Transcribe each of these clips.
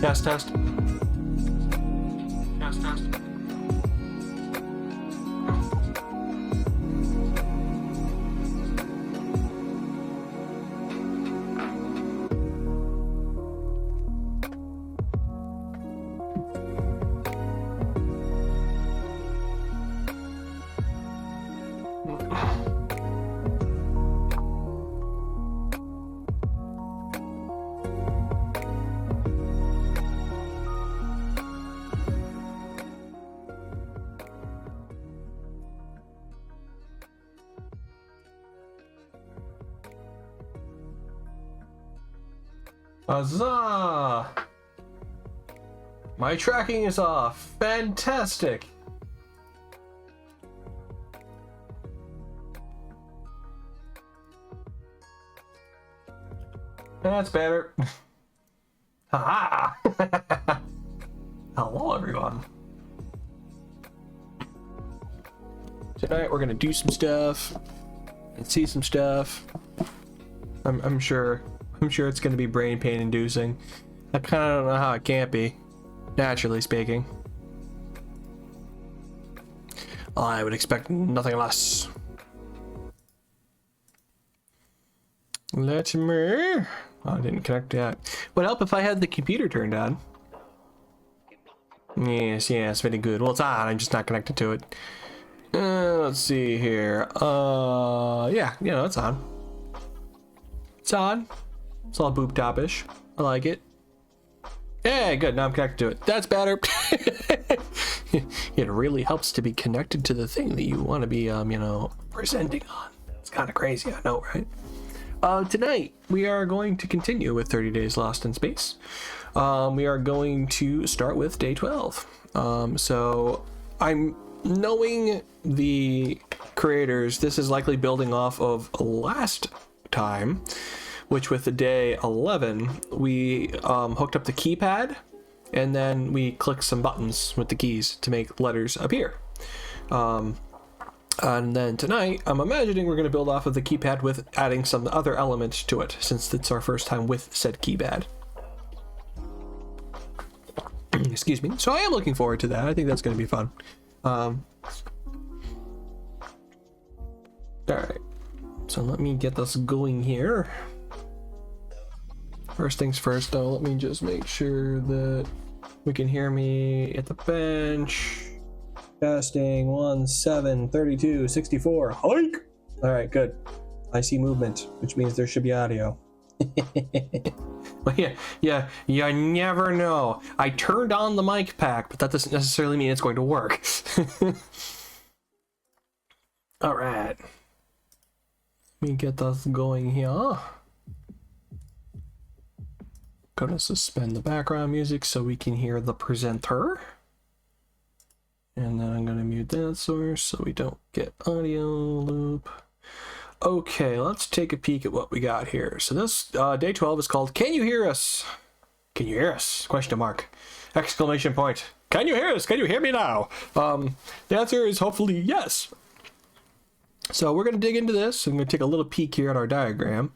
Test, test. Test, test. Huzzah! My tracking is off. Fantastic! That's better. Haha! Hello, everyone. Tonight we're gonna do some stuff and see some stuff. I'm sure it's gonna be brain pain inducing. I kind of don't know how it can't be, naturally speaking. I would expect nothing less. Let me. Oh, I didn't connect yet. Would help if I had the computer turned on. Yes, very good. Well, it's on. I'm just not connected to it. Let's see here. Yeah, it's on. It's on. It's all boob top-ish. I like it. Yeah, good. Now I'm connected to it. That's better. It really helps to be connected to the thing that you want to be, presenting on. It's kind of crazy, I know, right? Tonight, we are going to continue with 30 Days Lost in Space. We are going to start with day 12. So I'm knowing the creators, this is likely building off of last time, which with the day 11, we hooked up the keypad and then we clicked some buttons with the keys to make letters appear. And then tonight, I'm imagining we're going to build off of the keypad with adding some other elements to it, since it's our first time with said keypad. Excuse me. So I am looking forward to that. I think that's going to be fun. All right. So let me get this going here. First things first, though, let me just make sure that we can hear me at the bench. Testing 1, 7, 32, 64. Hike! All right, good. I see movement, which means there should be audio. Well, yeah, you never know. I turned on the mic pack, but that doesn't necessarily mean it's going to work. All right. Let me get this going here. Gonna suspend the background music so we can hear the presenter. And then I'm gonna mute that source so we don't get audio loop. Okay, let's take a peek at what we got here. So this day 12 is called Can You Hear Us? Can you hear us? Question mark. Exclamation point. Can you hear us? Can you hear me now? The answer is hopefully yes. So we're gonna dig into this. I'm gonna take a little peek here at our diagram.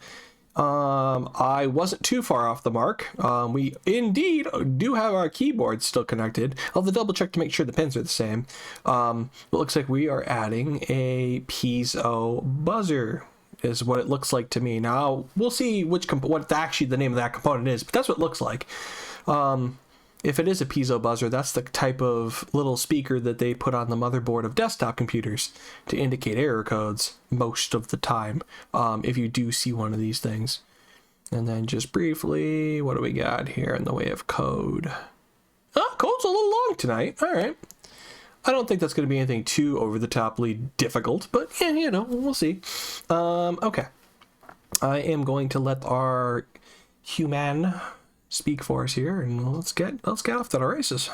I wasn't too far off the mark. We indeed do have our keyboard still connected. I'll have to double check to make sure the pins are the same. It looks like we are adding a piezo buzzer is what it looks like to me. Now we'll see what actually the name of that component is, but that's what it looks like. If it is a piezo buzzer, that's the type of little speaker that they put on the motherboard of desktop computers to indicate error codes most of the time, if you do see one of these things. And then just briefly, what do we got here in the way of code? Oh, code's a little long tonight. All right. I don't think that's going to be anything too over-the-toply difficult, but yeah, we'll see. Okay. I am going to let our human speak for us here, and let's get off to the races.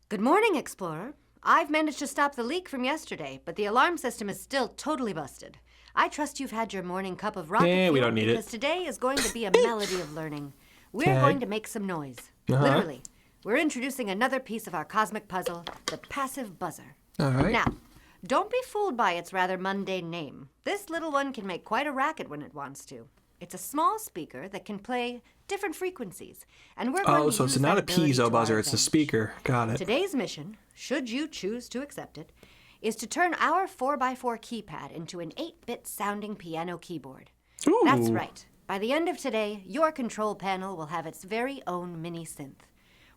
Good morning, Explorer. I've managed to stop the leak from yesterday, but the alarm system is still totally busted. I trust you've had your morning cup of rocket fuel, we don't need because today is going to be a melody of learning. We're going to make some noise. Literally. We're introducing another piece of our cosmic puzzle, the passive buzzer. All right. Now, don't be fooled by its rather mundane name. This little one can make quite a racket when it wants to. It's a small speaker that can play different frequencies, and we're going to so use it's not a that ability to piezo our buzzer, it's a advantage. speaker. Got it. Today's mission, should you choose to accept it, is to turn our 4x4 keypad into an 8-bit sounding piano keyboard. Ooh. That's right. By the end of today, your control panel will have its very own mini synth.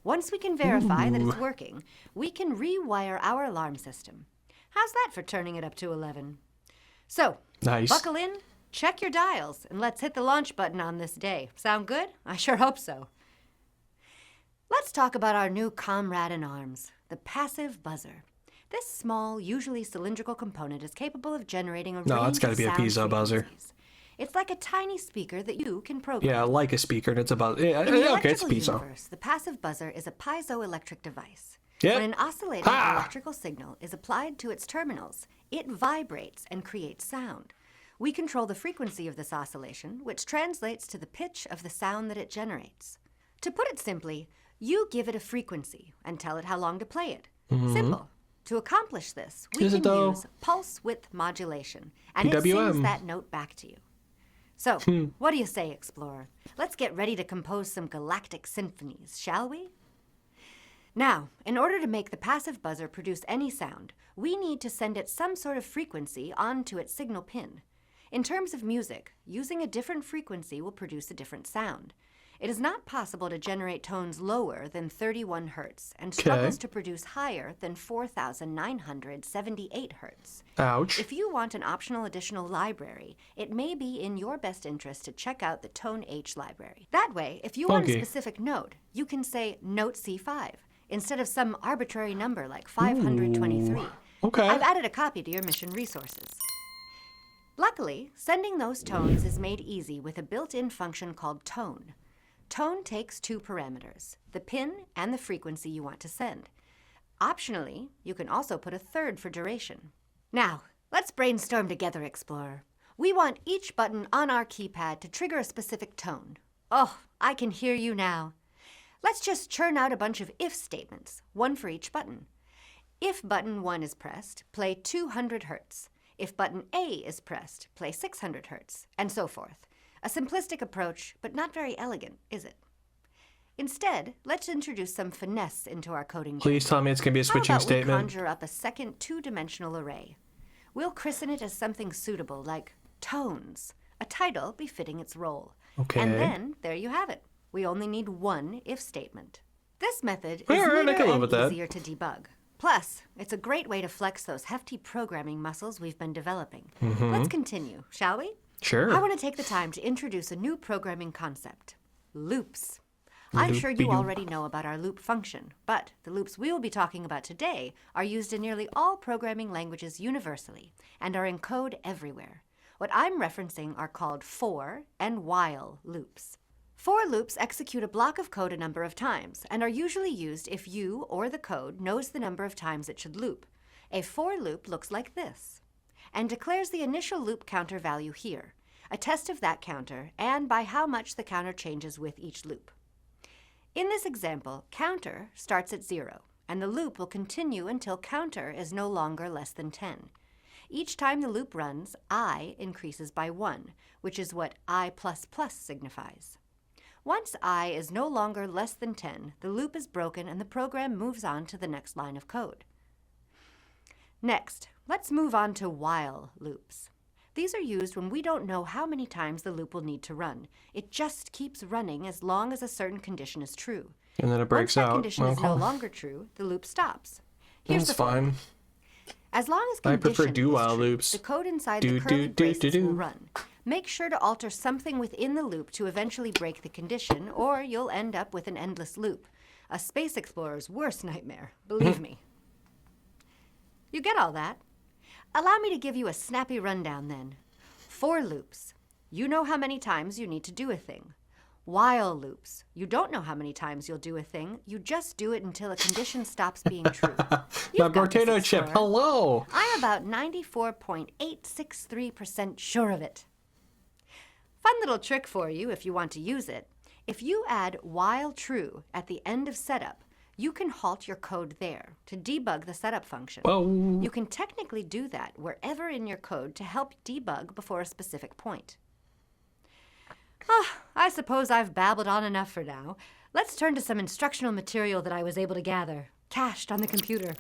Once we can verify that it's working, we can rewire our alarm system. How's that for turning it up to 11? So, Nice. buckle in, check your dials, and let's hit the launch button on this day. Sound good? I sure hope so. Let's talk about our new comrade in arms, the passive buzzer. This small, usually cylindrical component is capable of generating a range No, it's gotta of be a sound piezo buzzer. frequencies. It's like a tiny speaker that you can program. Yeah, like a speaker, and it's a buzzer. Yeah, In the okay, it's a electrical piezo. universe, the passive buzzer is a piezoelectric device. Yep. When an oscillating electrical signal is applied to its terminals, it vibrates and creates sound. We control the frequency of this oscillation, which translates to the pitch of the sound that it generates. To put it simply, you give it a frequency and tell it how long to play it. Simple. To accomplish this, we Is it can though? use pulse width modulation, and it PWM. sings that note back to you. So, what do you say, Explorer? Let's get ready to compose some galactic symphonies, shall we? Now, in order to make the passive buzzer produce any sound, we need to send it some sort of frequency onto its signal pin. In terms of music, using a different frequency will produce a different sound. It is not possible to generate tones lower than 31 Hz and struggles to produce higher than 4,978 Hz. Ouch. If you want an optional additional library, it may be in your best interest to check out the Tone H library. That way, if you want a specific note, you can say Note C5 instead of some arbitrary number like 523. Ooh. Okay. I've added a copy to your mission resources. Luckily, sending those tones is made easy with a built-in function called tone. Tone takes two parameters, the pin and the frequency you want to send. Optionally, you can also put a third for duration. Now, let's brainstorm together, Explorer. We want each button on our keypad to trigger a specific tone. Oh, I can hear you now. Let's just churn out a bunch of if statements, one for each button. If button 1 is pressed, play 200 Hz. If button A is pressed, play 600 Hz, and so forth. A simplistic approach, but not very elegant, is it? Instead, let's introduce some finesse into our coding. Please tell me it's going to be a switching statement. How about we conjure up a second two-dimensional array? We'll christen it as something suitable, like tones, a title befitting its role. Okay. And then, there you have it. We only need one if statement. This method is Alright, I can live with neater that. and easier to debug. Plus, it's a great way to flex those hefty programming muscles we've been developing. Let's continue, shall we? Sure. I want to take the time to introduce a new programming concept, loops. I'm sure you already know about our loop function, but the loops we will be talking about today are used in nearly all programming languages universally and are in code everywhere. What I'm referencing are called for and while loops. For loops execute a block of code a number of times and are usually used if you or the code knows the number of times it should loop. A for loop looks like this and declares the initial loop counter value here, a test of that counter, and by how much the counter changes with each loop. In this example, counter starts at 0, and the loop will continue until counter is no longer less than 10. Each time the loop runs, I increases by 1, which is what I++ signifies. Once I is no longer less than 10, the loop is broken and the program moves on to the next line of code. Next, let's move on to while loops. These are used when we don't know how many times the loop will need to run. It just keeps running as long as a certain condition is true. And then it breaks Once that out. condition is no longer true, the loop stops. Here's That's the thing. fine. As long as I condition prefer do is while true, loops. the code inside Do, the curly do, do, braces do, do. will run. Make sure to alter something within the loop to eventually break the condition, or you'll end up with an endless loop. A space explorer's worst nightmare, believe me. You get all that? Allow me to give you a snappy rundown then. For loops. You know how many times you need to do a thing. While loops. You don't know how many times you'll do a thing. You just do it until a condition stops being true. My You've got this, potato chip. Explorer. Hello. I'm about 94.863% sure of it. Fun little trick for you if you want to use it. If you add while true at the end of setup, you can halt your code there to debug the setup function. Whoa. You can technically do that wherever in your code to help debug before a specific point. I suppose I've babbled on enough for now. Let's turn to some instructional material that I was able to gather, cached on the computer.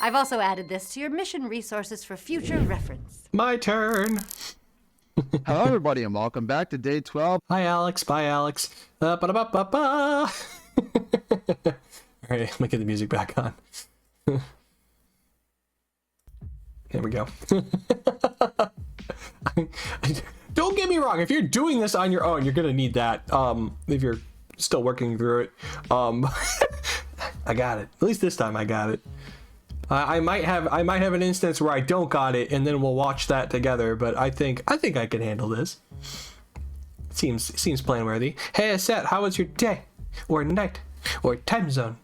I've also added this to your mission resources for future reference. My turn. Hello, everybody, and welcome back to day 12. Hi, Alex. Bye, Alex. Ba-da-ba-ba-ba. All right, let me get the music back on. Here we go. Don't get me wrong. If you're doing this on your own, you're gonna need that. If you're still working through it, I got it. At least this time, I got it. I might have an instance where I don't got it, and then we'll watch that together. But I think I can handle this. Seems plan worthy. Hey, Seth, how was your day, or night, or time zone?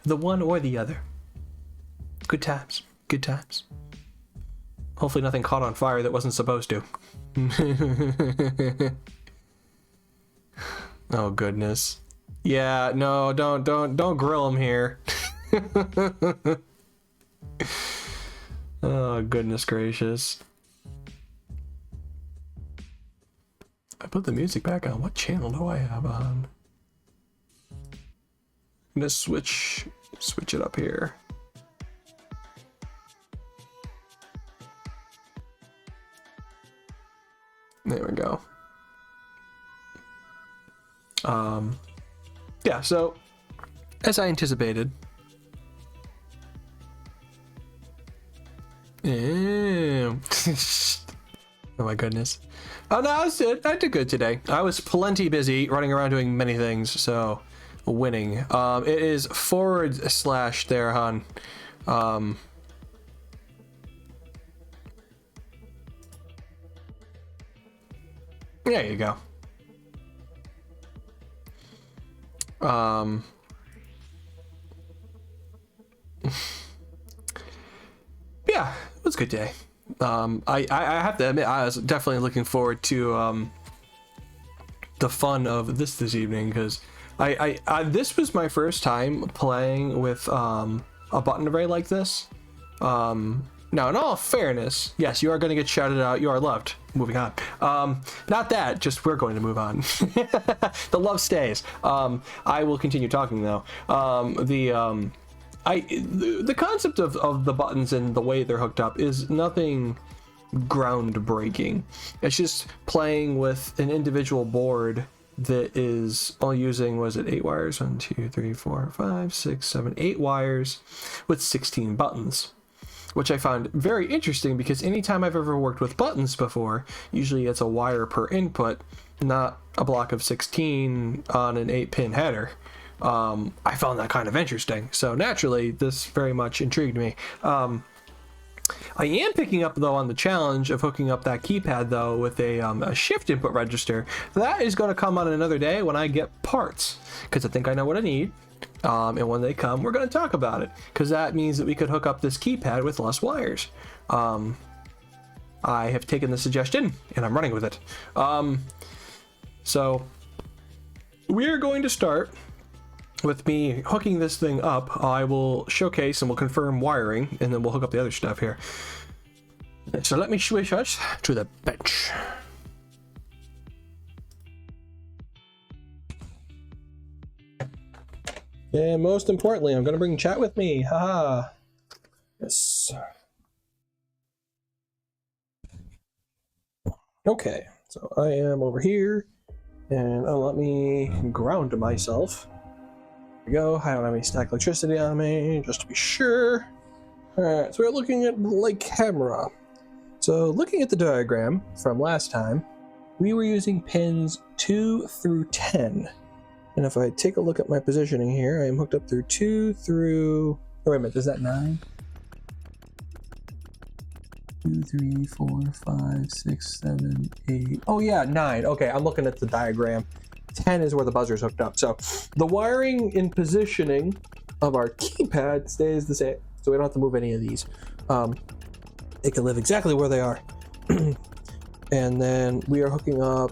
The one or the other. Good times. Good times. Hopefully nothing caught on fire that wasn't supposed to. Oh goodness. Yeah, no, don't grill him here. Oh goodness gracious. I put the music back on. What channel do I have on? I'm gonna switch switch it up here. There we go. Yeah, so as I anticipated. Ew. Oh my goodness. Oh no, I did good today. I was plenty busy running around doing many things, so winning. It is / there, hon. There you go. Yeah, it was a good day. I have to admit, I was definitely looking forward to the fun of this evening, because I this was my first time playing with a button array like this. Now, in all fairness, yes, you are going to get shouted out. You are loved. Moving on. Not that, just we're going to move on. The love stays. I will continue talking though. The concept of the buttons and the way they're hooked up is nothing groundbreaking. It's just playing with an individual board that is all using, was it 8 wires? 1, 2, 3, 4, 5, 6, 7, 8 wires with 16 buttons, which I found very interesting, because anytime I've ever worked with buttons before, usually it's a wire per input, not a block of 16 on an 8-pin header. I found that kind of interesting, so naturally this very much intrigued me. I am picking up though on the challenge of hooking up that keypad though with a shift input register. That is going to come on another day when I get parts, because I think I know what I need. And when they come, we're going to talk about it, because that means that we could hook up this keypad with less wires. I have taken the suggestion and I'm running with it. So we're going to start with me hooking this thing up. I will showcase and we'll confirm wiring, and then we'll hook up the other stuff here. So let me switch us to the bench. And most importantly, I'm going to bring chat with me. Haha. Yes. Okay, so I am over here, and let me ground myself. There we go. I don't have any static electricity on me, just to be sure. Alright, so we're looking at the light camera. So looking at the diagram from last time, we were using pins 2 through 10. And if I take a look at my positioning here, I am hooked up through 2 through... Oh, wait a minute, is that 9? 2, 3, 4, 5, 6, 7, 8... Oh yeah, 9. Okay, I'm looking at the diagram. 10 is where the buzzer's hooked up. So the wiring and positioning of our keypad stays the same. So we don't have to move any of these. They can live exactly where they are. And then we are hooking up,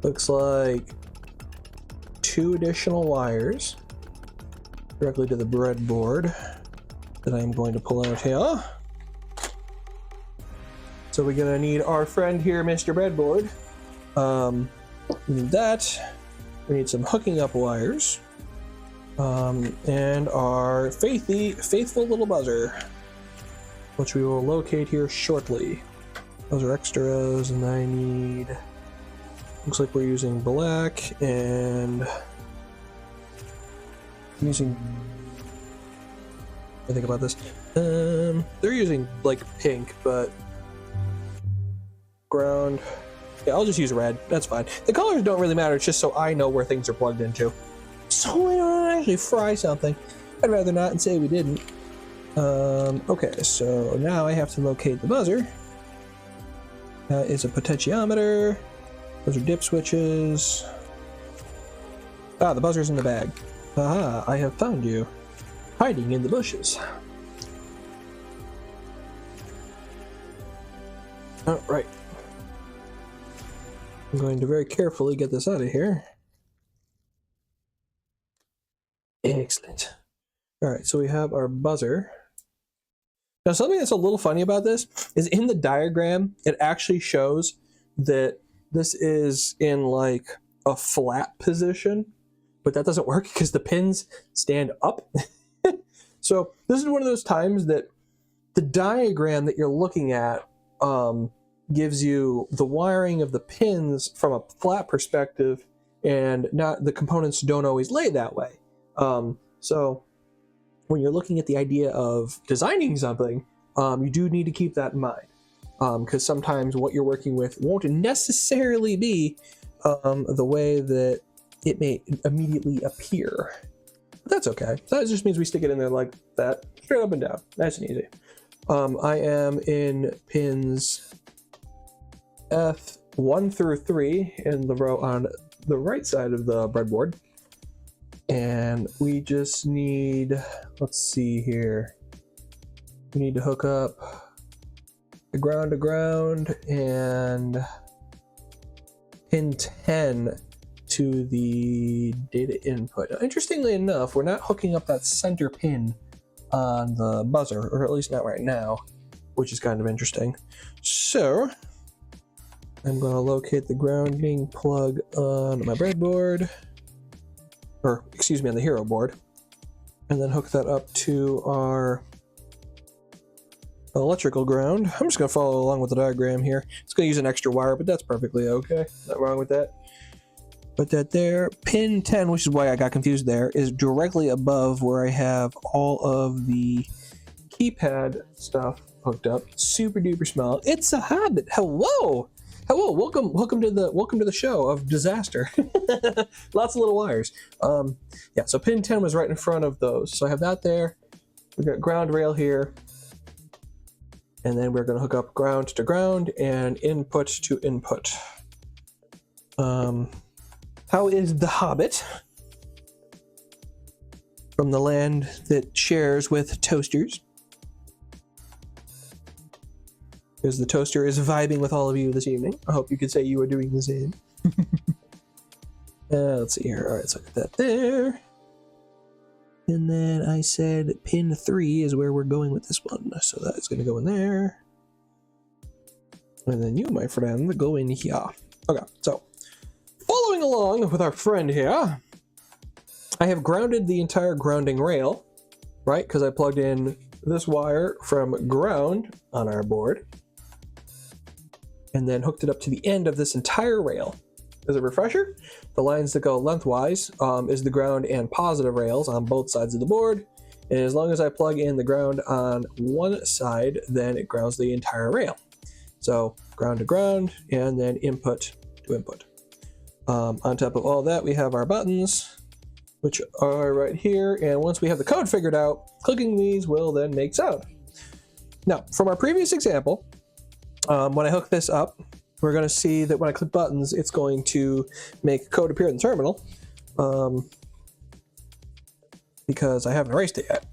looks like 2 additional wires directly to the breadboard that I'm going to pull out here. So we're gonna need our friend here, Mr. Breadboard. We need that. We need some hooking up wires. And our faithful little buzzer, which we will locate here shortly. Those are extras, and I need... Looks like we're using black, and... I'm using... I think about this. They're using, like, pink, but... Ground... Yeah, I'll just use red. That's fine. The colors don't really matter. It's just so I know where things are plugged into. So I don't actually fry something. I'd rather not and say we didn't. Okay, so now I have to locate the buzzer. That is a potentiometer. Those are dip switches. Ah, the buzzer's in the bag. Aha, I have found you. Hiding in the bushes. Alright. I'm going to very carefully get this out of here. Excellent. Alright, so we have our buzzer. Now, something that's a little funny about this is in the diagram, it actually shows that this is in like a flat position. but that doesn't work because the pins stand up. So this is one of those times that the diagram that you're looking at gives you the wiring of the pins from a flat perspective, and not the components don't always lay that way. So when you're looking at the idea of designing something, you do need to keep that in mind, because sometimes what you're working with won't necessarily be the way that it may immediately appear. But that's okay. That just means we stick it in there like that, straight up and down, nice and easy. I am in pins F1 through 3 in the row on the right side of the breadboard. And we just need, let's see here. We need to hook up the ground to ground and pin 10 to the data input. Now, interestingly enough, we're not hooking up that center pin on the buzzer, or at least not right now, which is kind of interesting. So I'm going to locate the grounding plug on my breadboard, or excuse me, on the hero board, and then hook that up to our electrical ground. I'm just going to follow along with the diagram here. It's going to use an extra wire, but that's perfectly okay. Not wrong with that. Put that there. Pin 10, which is why I got confused there, is directly above where I have all of the keypad stuff hooked up. Super duper small. It's a Hobbit. Hello. Hello. Welcome to the show of disaster. Lots of little wires. Yeah, so pin 10 was right in front of those. So I have that there. We got ground rail here. And then we're going to hook up ground to ground and input to input. How is the Hobbit? From the land that shares with toasters. Because the toaster is vibing with all of you this evening. I hope you could say you were doing the same. Let's see here. All right, so I got that there. And then I said pin 3 is where we're going with this one. So that's going to go in there. And then you, my friend, go in here. Okay, so following along with our friend here, I have grounded the entire grounding rail, right? Because I plugged in this wire from ground on our board and then hooked it up to the end of this entire rail. As a refresher, the lines that go lengthwise is the ground and positive rails on both sides of the board. And as long as I plug in the ground on one side, then it grounds the entire rail. So ground to ground and then input to input. On top of all that, we have our buttons, which are right here. And once we have the code figured out, clicking these will then make sound. Now, from our previous example, when I hook this up, we're going to see that when I click buttons, it's going to make code appear in the terminal, because I haven't erased it yet.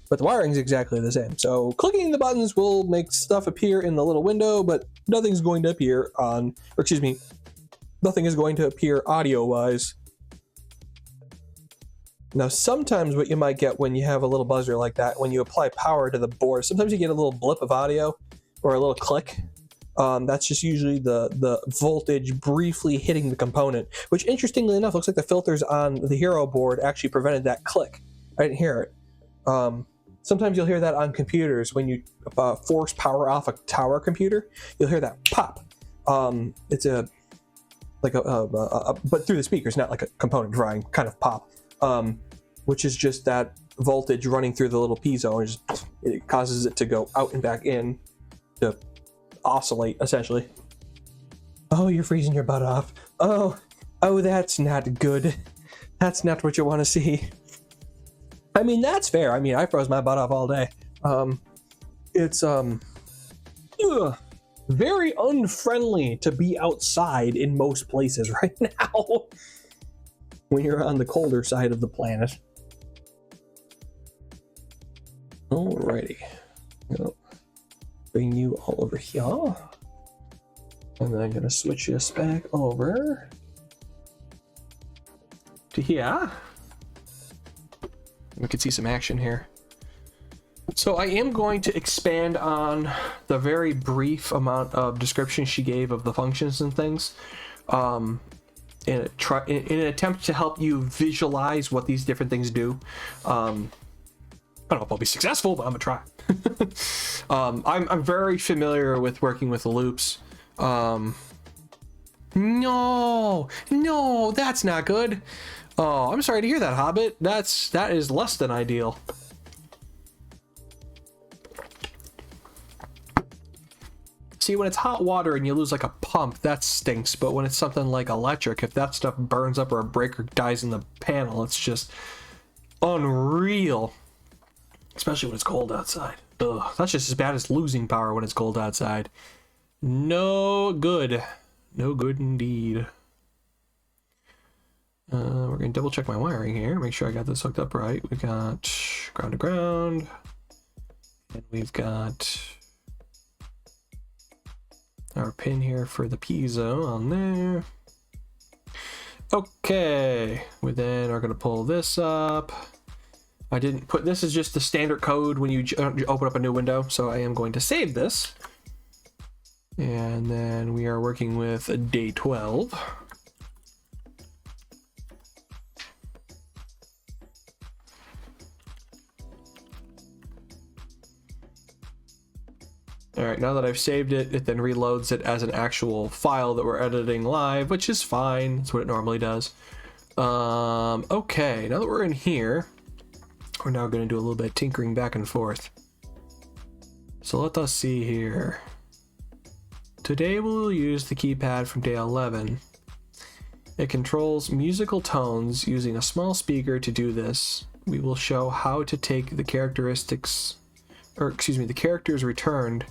But the wiring is exactly the same. So clicking the buttons will make stuff appear in the little window, but nothing's going to appear on, or excuse me, nothing is going to appear audio-wise. Now, sometimes what you might get when you have a little buzzer like that, when you apply power to the board, sometimes you get a little blip of audio or a little click. That's just usually the voltage briefly hitting the component, which interestingly enough looks like the filters on the hero board actually prevented that click. I didn't hear it. Sometimes you'll hear that on computers when you force power off a tower computer. You'll hear that pop. It's but through the speakers, not like a component drawing kind of pop, which is just that voltage running through the little piezo, and it causes it to go out and back in to oscillate, essentially. Oh, you're freezing your butt off. Oh, that's not good. That's not what you want to see. I mean, that's fair. I mean, I froze my butt off all day. It's very unfriendly to be outside in most places right now when you're on the colder side of the planet. Alrighty. Yep. Bring you all over here. And then I'm going to switch this back over to here. We can see some action here. So I am going to expand on the very brief amount of description she gave of the functions and things. in an attempt to help you visualize what these different things do. I don't know if I'll be successful, but I'm gonna try. I'm very familiar with working with loops. No, that's not good. Oh, I'm sorry to hear that, Hobbit. That is less than ideal. See, when it's hot water and you lose like a pump, that stinks. But when it's something like electric, if that stuff burns up or a breaker dies in the panel, it's just unreal. Especially when it's cold outside. Ugh, that's just as bad as losing power when it's cold outside. No good. No good indeed. We're going to double check my wiring here. Make sure I got this hooked up right. We've got ground to ground. And we've got our pin here for the piezo on there. Okay. We then are going to pull this up. I didn't put, this is just the standard code when you open up a new window. So I am going to save this. And then we are working with day 12. All right, now that I've saved it, it then reloads it as an actual file that we're editing live, which is fine. That's what it normally does. Okay, now that we're in here, we're now going to do a little bit of tinkering back and forth. So let us see here. Today we'll use the keypad from day 11. It controls musical tones using a small speaker. To do this, we will show how to take the characteristics, or excuse me, the characters returned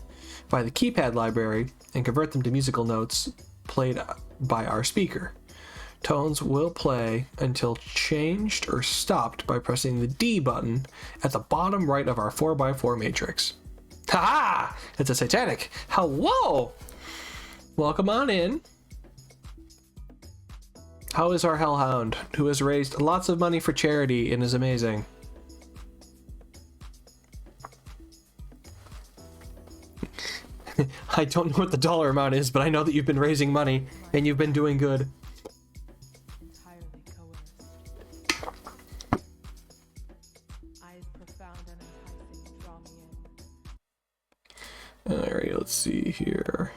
by the keypad library and convert them to musical notes played by our speaker. Tones will play until changed or stopped by pressing the D button at the bottom right of our 4x4 matrix. Haha! It's a Satanic. Hello! Welcome on in. How is our Hellhound, who has raised lots of money for charity and is amazing? I don't know what the dollar amount is, but I know that you've been raising money and you've been doing good. Alright, let's see here.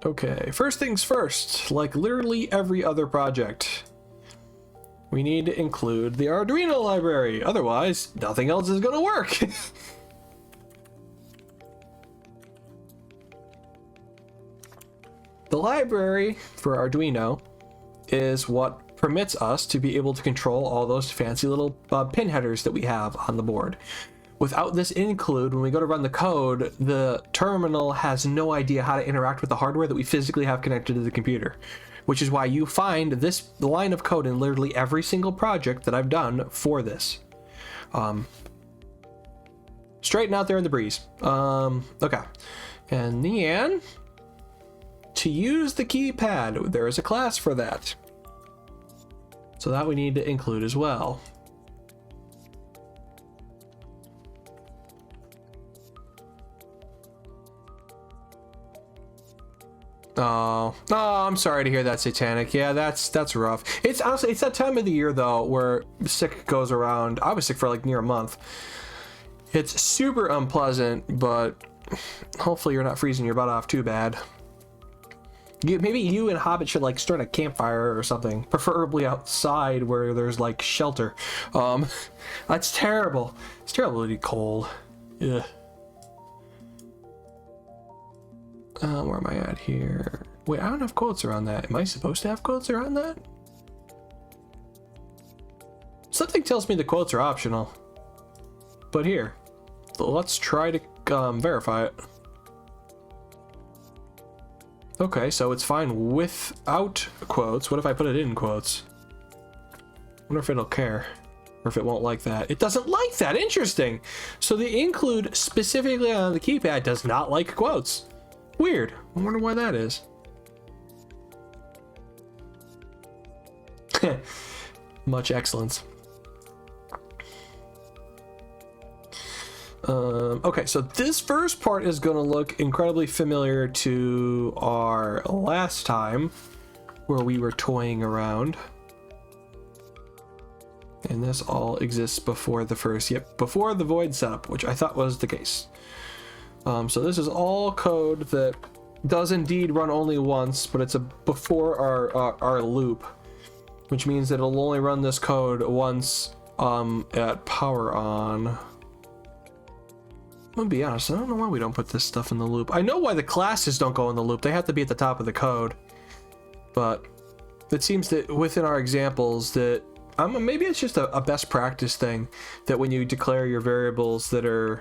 Okay, first things first, like literally every other project, we need to include the Arduino library, otherwise nothing else is gonna work. The library for Arduino is what permits us to be able to control all those fancy little pin headers that we have on the board. Without this include, when we go to run the code, the terminal has no idea how to interact with the hardware that we physically have connected to the computer, which is why you find this line of code in literally every single project that I've done for this. Straighten out there in the breeze. Okay. And then, to use the keypad, there is a class for that. So that we need to include as well. Oh, I'm sorry to hear that, Satanic. Yeah, that's rough. It's honestly, it's that time of the year though where sick goes around. I was sick for like near a month. It's super unpleasant, but hopefully you're not freezing your butt off too bad. Maybe you and Hobbit should like start a campfire or something, preferably outside where there's like shelter. That's terrible. It's terrible to be cold. Yeah. Where am I at here? Wait, I don't have quotes around that. Am I supposed to have quotes around that? Something tells me the quotes are optional. But here, let's try to verify it. Okay, so it's fine without quotes. What if I put it in quotes? I wonder if it'll care. Or if it won't like that. It doesn't like that. Interesting. So the include specifically on the keypad does not like quotes. Weird. I wonder why that is. Much excellence. Okay, so this first part is going to look incredibly familiar to our last time where we were toying around. And this all exists before the first, before the void setup, which I thought was the case. So this is all code that does indeed run only once, but it's before our loop, which means that it'll only run this code once at power on. I'm gonna be honest, I don't know why we don't put this stuff in the loop. I know why the classes don't go in the loop. They have to be at the top of the code. But it seems that within our examples that maybe it's just a best practice thing that when you declare your variables that are,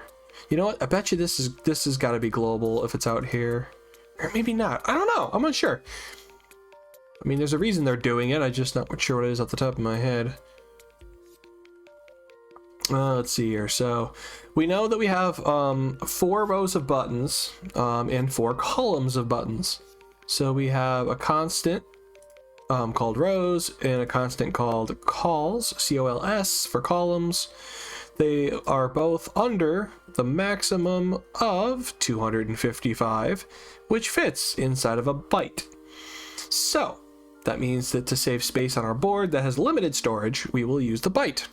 you know what? I bet you this has got to be global if it's out here, or maybe not. I don't know. I'm not sure. I mean, there's a reason they're doing it. I'm just not sure what it is off the top of my head. Let's see here. So we know that we have 4 rows of buttons and 4 columns of buttons. So we have a constant called rows and a constant called cols, C-O-L-S, for columns. They are both under the maximum of 255, which fits inside of a byte. So that means that to save space on our board that has limited storage, we will use the byte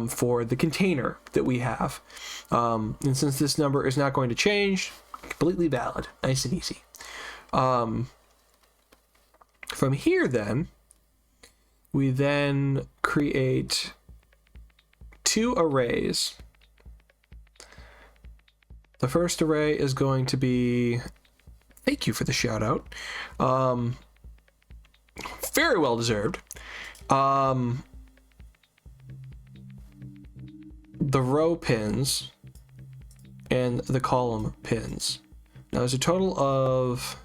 for the container that we have. And since this number is not going to change, completely valid, nice and easy. From here then, we then create 2 arrays. The first array is going to be, thank you for the shout out, very well deserved, the row pins and the column pins. Now there's a total of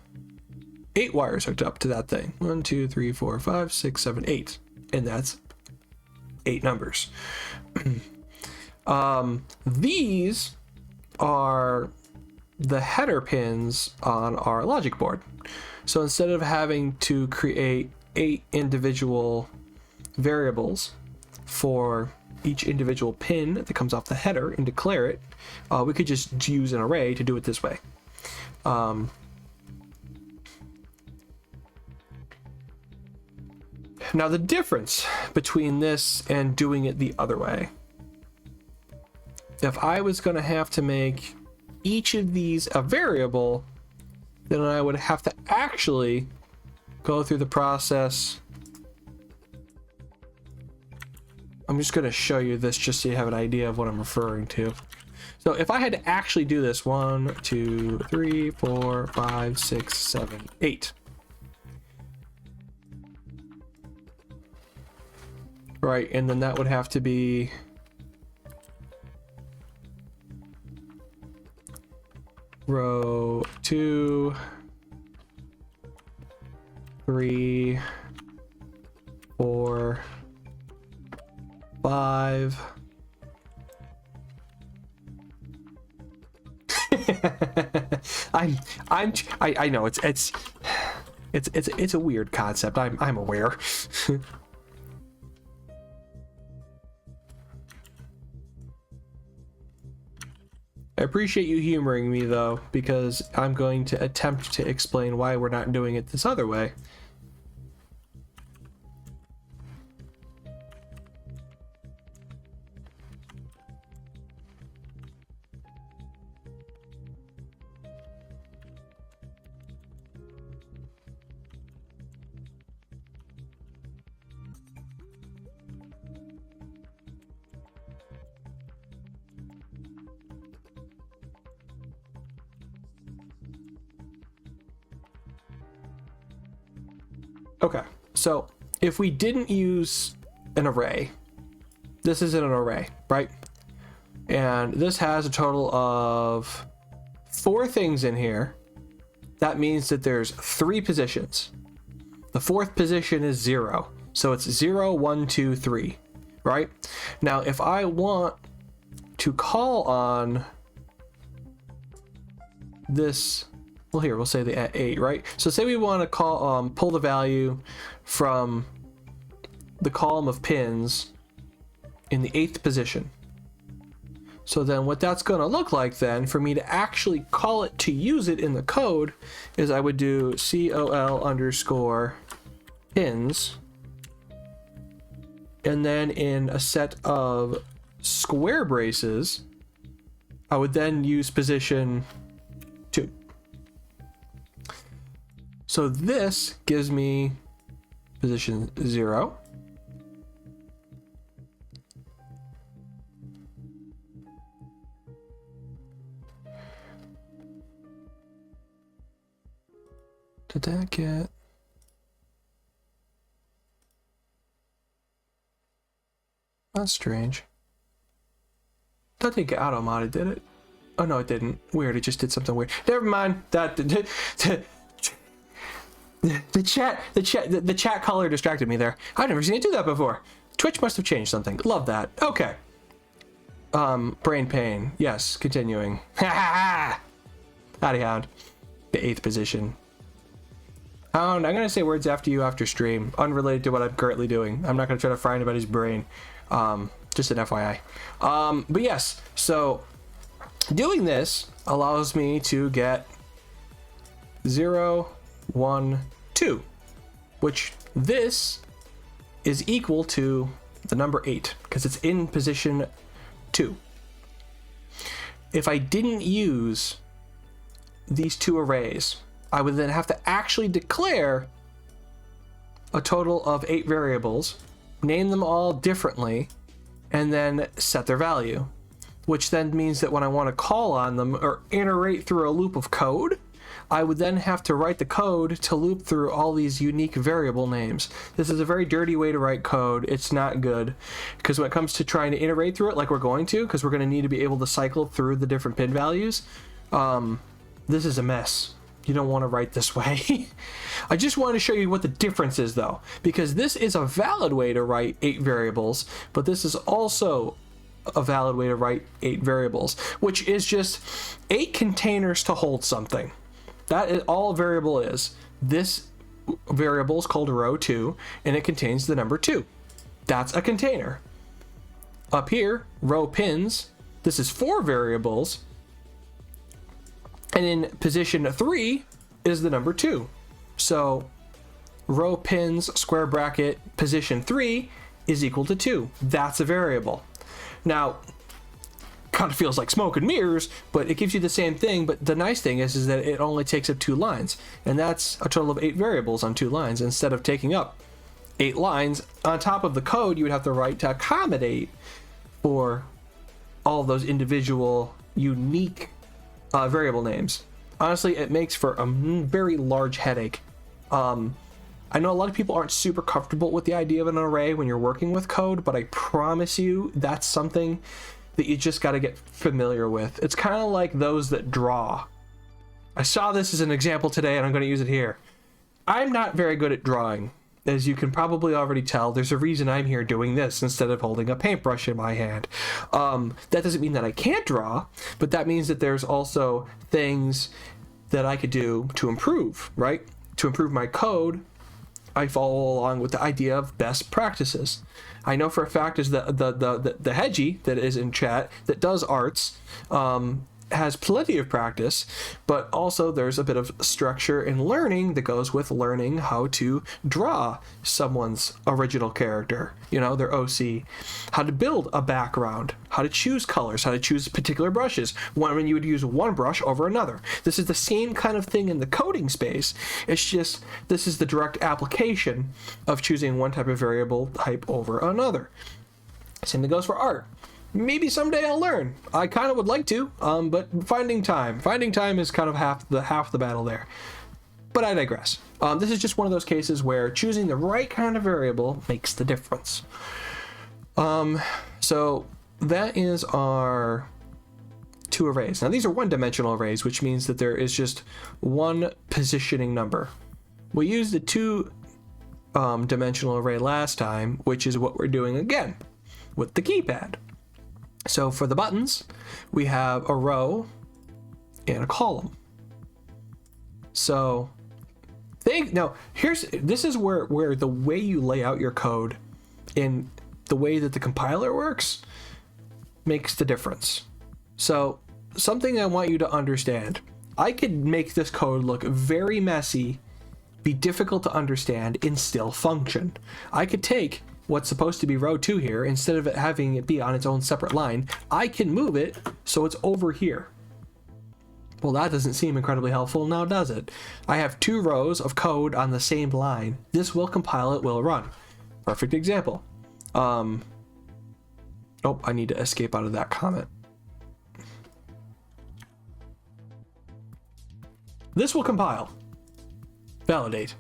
8 wires hooked up to that thing. 1, 2, 3, 4, 5, 6, 7, 8. And that's 8 numbers. These are the header pins on our logic board. So instead of having to create 8 individual variables for each individual pin that comes off the header and declare it, we could just use an array to do it this way. Now the difference between this and doing it the other way, if I was going to have to make each of these a variable, then I would have to actually go through the process. I'm just going to show you this just so you have an idea of what I'm referring to. So if I had to actually do this, 1, 2, 3, 4, 5, 6, 7, 8. Right, and then that would have to be row 2, 3, 4, 5. I know it's a weird concept. I'm aware. I appreciate you humoring me though, because I'm going to attempt to explain why we're not doing it this other way. Okay, so if we didn't use an array, this isn't an array, right? And this has a total of 4 things in here. That means that there's 3 positions. The 4th position is 0. So it's 0, 1, 2, 3, right? Now, if I want to call on this, well, here, we'll say the 8, right? So say we want to call, pull the value from the column of pins in the 8th position. So then what that's going to look like then, for me to actually call it to use it in the code, is I would do col_pins. And then in a set of square braces, I would then use position 2. So this gives me position 0. Did that get... That's strange. That didn't get auto-modded, did it? Oh no, it didn't. Weird, it just did something weird. Never mind. That the chat color distracted me there. I've never seen it do that before. Twitch must have changed something. Love that. Okay. Brain pain. Yes, continuing. Ha ha ha! Howdy hound. The 8th position. Hound, I'm gonna say words after you after stream, unrelated to what I'm currently doing. I'm not gonna try to fry anybody's brain. Just an FYI. But yes, so doing this allows me to get 0, 1, 2, which this is equal to the number 8 because it's in position 2. If I didn't use these two arrays, I would then have to actually declare a total of 8 variables, name them all differently, and then set their value, which then means that when I want to call on them or iterate through a loop of code, I would then have to write the code to loop through all these unique variable names. This is a very dirty way to write code. It's not good, because when it comes to trying to iterate through it like we're going to, because we're going to need to be able to cycle through the different pin values, this is a mess. You don't want to write this way. I just want to show you what the difference is though, because this is a valid way to write 8 variables, but this is also a valid way to write 8 variables, which is just 8 containers to hold something. That is all a variable is. This variable is called row 2, and it contains the number 2. That's a container. Up here, row pins, this is 4 variables, and in position 3 is the number 2. So row pins square bracket position 3 is equal to 2. That's a variable. Now, kind of feels like smoke and mirrors, but it gives you the same thing. But the nice thing is that it only takes up 2 lines, and that's a total of 8 variables on 2 lines instead of taking up 8 lines on top of the code you would have to write to accommodate for all of those individual unique variable names. Honestly, it makes for a very large headache. I know a lot of people aren't super comfortable with the idea of an array when you're working with code, but I promise you that's something that you just got to get familiar with. It's kind of like those that draw. I saw this as an example today, and I'm going to use it here. I'm not very good at drawing. As you can probably already tell, there's a reason I'm here doing this instead of holding a paintbrush in my hand. That doesn't mean that I can't draw, but that means that there's also things that I could do to improve, right? To improve my code, I follow along with the idea of best practices. I know for a fact is that the Hedgie that is in chat that does arts has plenty of practice, but also there's a bit of structure and learning that goes with learning how to draw someone's original character, you know, their OC, how to build a background, how to choose colors, how to choose particular brushes, when you would use one brush over another. This is the same kind of thing in the coding space. It's just this is the direct application of choosing one type of variable type over another. Same thing goes for art. Maybe someday I'll learn. I kind of would like to, but finding time is kind of half the battle there. But I digress. This is just one of those cases where choosing the right kind of variable makes the difference. So that is our 2 arrays. Now these are one-dimensional arrays, which means that there is just one positioning number. We used the 2-dimensional array last time, which is what we're doing again with the keypad. So for the buttons, we have a row and a column. So this is where the way you lay out your code in the way that the compiler works makes the difference. So something I want you to understand. I could make this code look very messy, be difficult to understand, and still function. I could take what's supposed to be row 2 here, instead of it having it be on its own separate line, I can move it so it's over here. Well, that doesn't seem incredibly helpful now, does it? I have 2 rows of code on the same line. This will compile, it will run. Perfect example. Oh, I need to escape out of that comment. This will compile. Validate.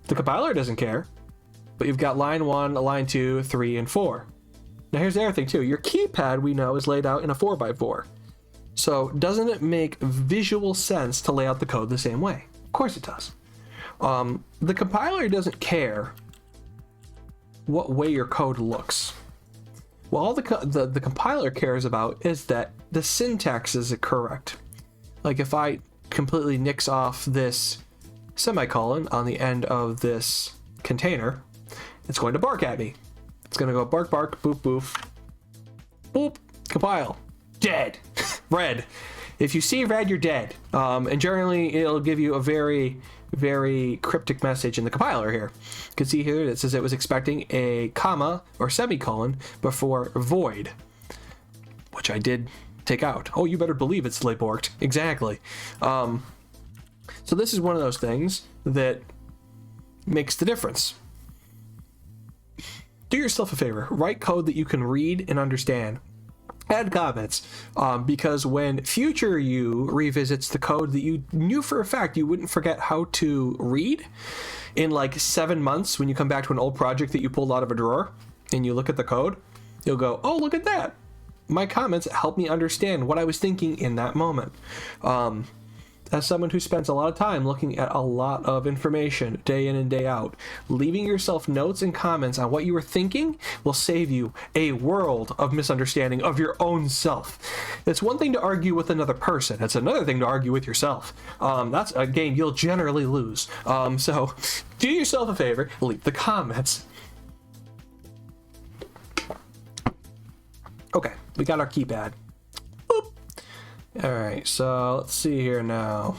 The compiler doesn't care, but you've got line 1, line 2, 3, and 4. Now here's the other thing too. Your keypad, we know, is laid out in a 4x4. So doesn't it make visual sense to lay out the code the same way? Of course it does. The compiler doesn't care what way your code looks. Well, all the compiler cares about is that the syntax is correct. Like if I completely nix off this semicolon on the end of this container, it's going to bark at me. It's going to go bark, bark, boop, boof, boop, compile, dead, red. If you see red, you're dead. And generally, it'll give you a very, very cryptic message in the compiler here. You can see here it says it was expecting a comma or semicolon before void, which I did take out. Oh, you better believe it's borked. Exactly. So this is one of those things that makes the difference. Do yourself a favor. Write code that you can read and understand. Add comments, because when future you revisits the code that you knew for a fact you wouldn't forget how to read, in like 7 months when you come back to an old project that you pulled out of a drawer and you look at the code, you'll go, oh, look at that. My comments help me understand what I was thinking in that moment. As someone who spends a lot of time looking at a lot of information day in and day out, leaving yourself notes and comments on what you were thinking will save you a world of misunderstanding of your own self. It's one thing to argue with another person. It's another thing to argue with yourself. That's a game you'll generally lose. So do yourself a favor, leave the comments. Okay, we got our keypad. Boop. All right, so let's see here now.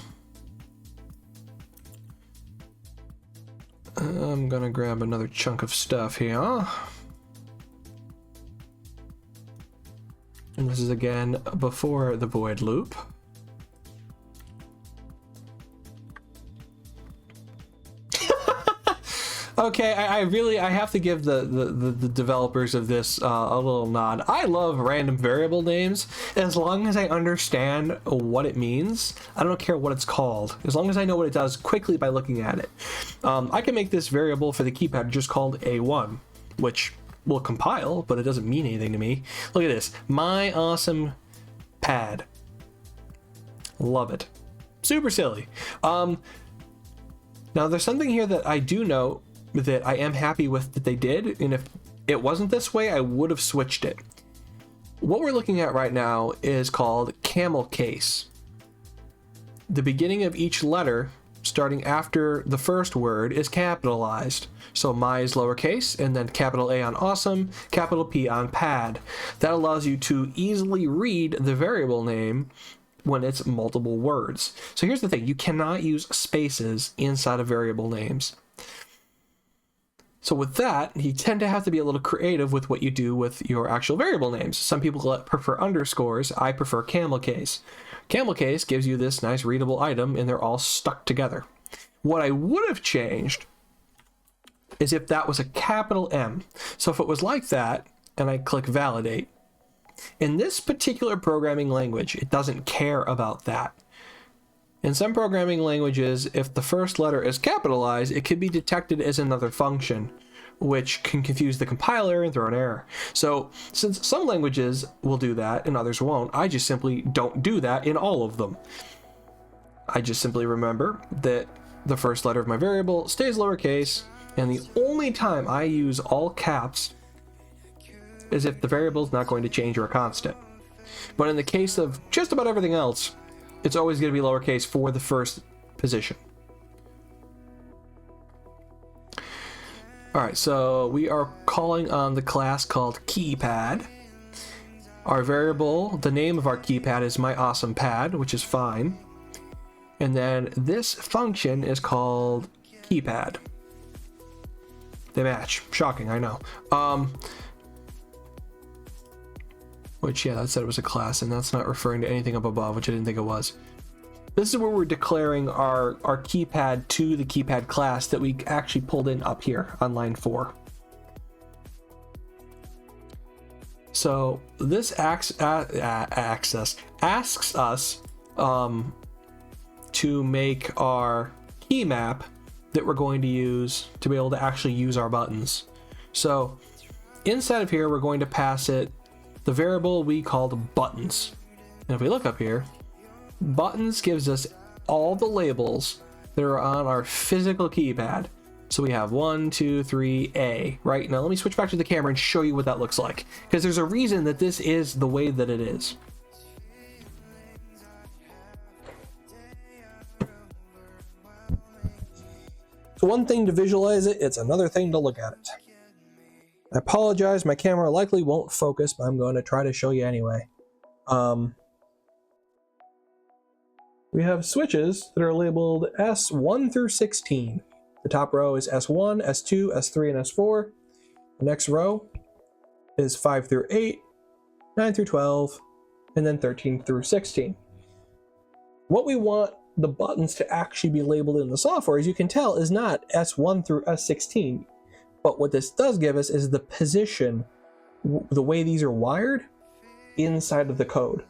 I'm gonna grab another chunk of stuff here. And this is again before the void loop. Okay, I have to give the developers of this a little nod. I love random variable names as long as I understand what it means. I don't care what it's called, as long as I know what it does quickly by looking at it. I can make this variable for the keypad just called A1, which will compile, but it doesn't mean anything to me. Look at this, my awesome pad. Love it. Super silly. Now there's something here that I do know that I am happy with that they did, and if it wasn't this way, I would have switched it. What we're looking at right now is called camel case. The beginning of each letter, starting after the first word, is capitalized. So my is lowercase, and then capital A on awesome, capital P on pad. That allows you to easily read the variable name when it's multiple words. So here's the thing, you cannot use spaces inside of variable names. So with that, you tend to have to be a little creative with what you do with your actual variable names. Some people prefer underscores. I prefer camel case. Camel case gives you this nice readable item, and they're all stuck together. What I would have changed is if that was a capital M. So if it was like that, and I click validate, in this particular programming language, it doesn't care about that. In some programming languages, if the first letter is capitalized, it could be detected as another function, which can confuse the compiler and throw an error. So since some languages will do that and others won't, I just simply don't do that in all of them. I just simply remember that the first letter of my variable stays lowercase, and the only time I use all caps is if the variable is not going to change or a constant. But in the case of just about everything else, it's always going to be lowercase for the first position. All right, so we are calling on the class called keypad. Our variable, the name of our keypad is my awesome pad, which is fine. And then this function is called keypad. They match. Shocking, I know. Which, yeah, that said it was a class, and that's not referring to anything up above, which I didn't think it was. This is where we're declaring our keypad to the keypad class that we actually pulled in up here on line 4. So this asks us to make our key map that we're going to use to be able to actually use our buttons. So inside of here, we're going to pass it the variable we called buttons. And if we look up here, buttons gives us all the labels that are on our physical keypad. So we have 1, 2, 3, A, right? Now let me switch back to the camera and show you what that looks like, because there's a reason that this is the way that it is. It's one thing to visualize it, it's another thing to look at it. I apologize, my camera likely won't focus, but I'm going to try to show you anyway. We have switches that are labeled S1 through 16. The top row is S1, S2, S3, and S4. The next row is 5 through 8, 9 through 12, and then 13 through 16. What we want the buttons to actually be labeled in the software, as you can tell, is not S1 through S16. But what this does give us is the position, the way these are wired inside of the code.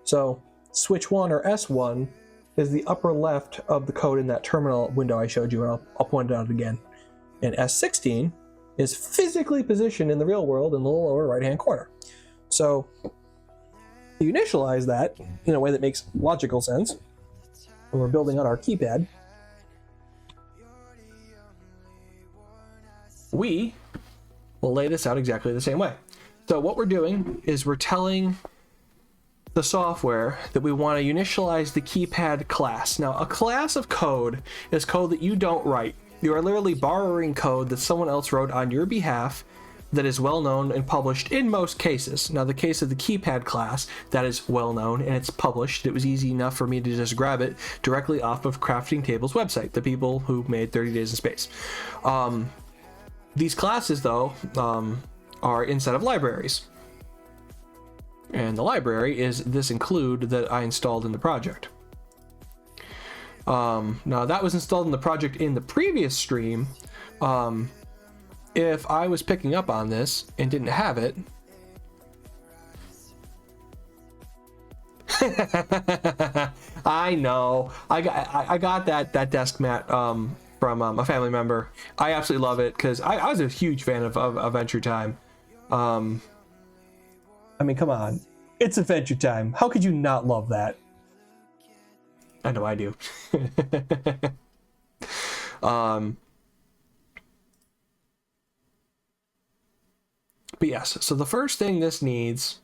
So switch 1 or S1 is the upper left of the code in that terminal window I showed you, and I'll point it out again. And S16 is physically positioned in the real world in the lower right-hand corner. So you initialize that in a way that makes logical sense when we're building out our keypad. We will lay this out exactly the same way. So what we're doing is we're telling the software that we want to initialize the keypad class. Now, a class of code is code that you don't write. You are literally borrowing code that someone else wrote on your behalf that is well known and published in most cases. Now, the case of the keypad class, that is well known and it's published. It was easy enough for me to just grab it directly off of Crafting Table's website, the people who made 30 Days in Space. These classes, though, are inside of libraries. And the library is this include that I installed in the project. Now, that was installed in the project in the previous stream. If I was picking up on this and didn't have it, I know. I got that desk mat from a family member. I absolutely love it because I was a huge fan of Adventure Time. I mean, come on. It's Adventure Time. How could you not love that? I know I do. But yes, so the first thing this needs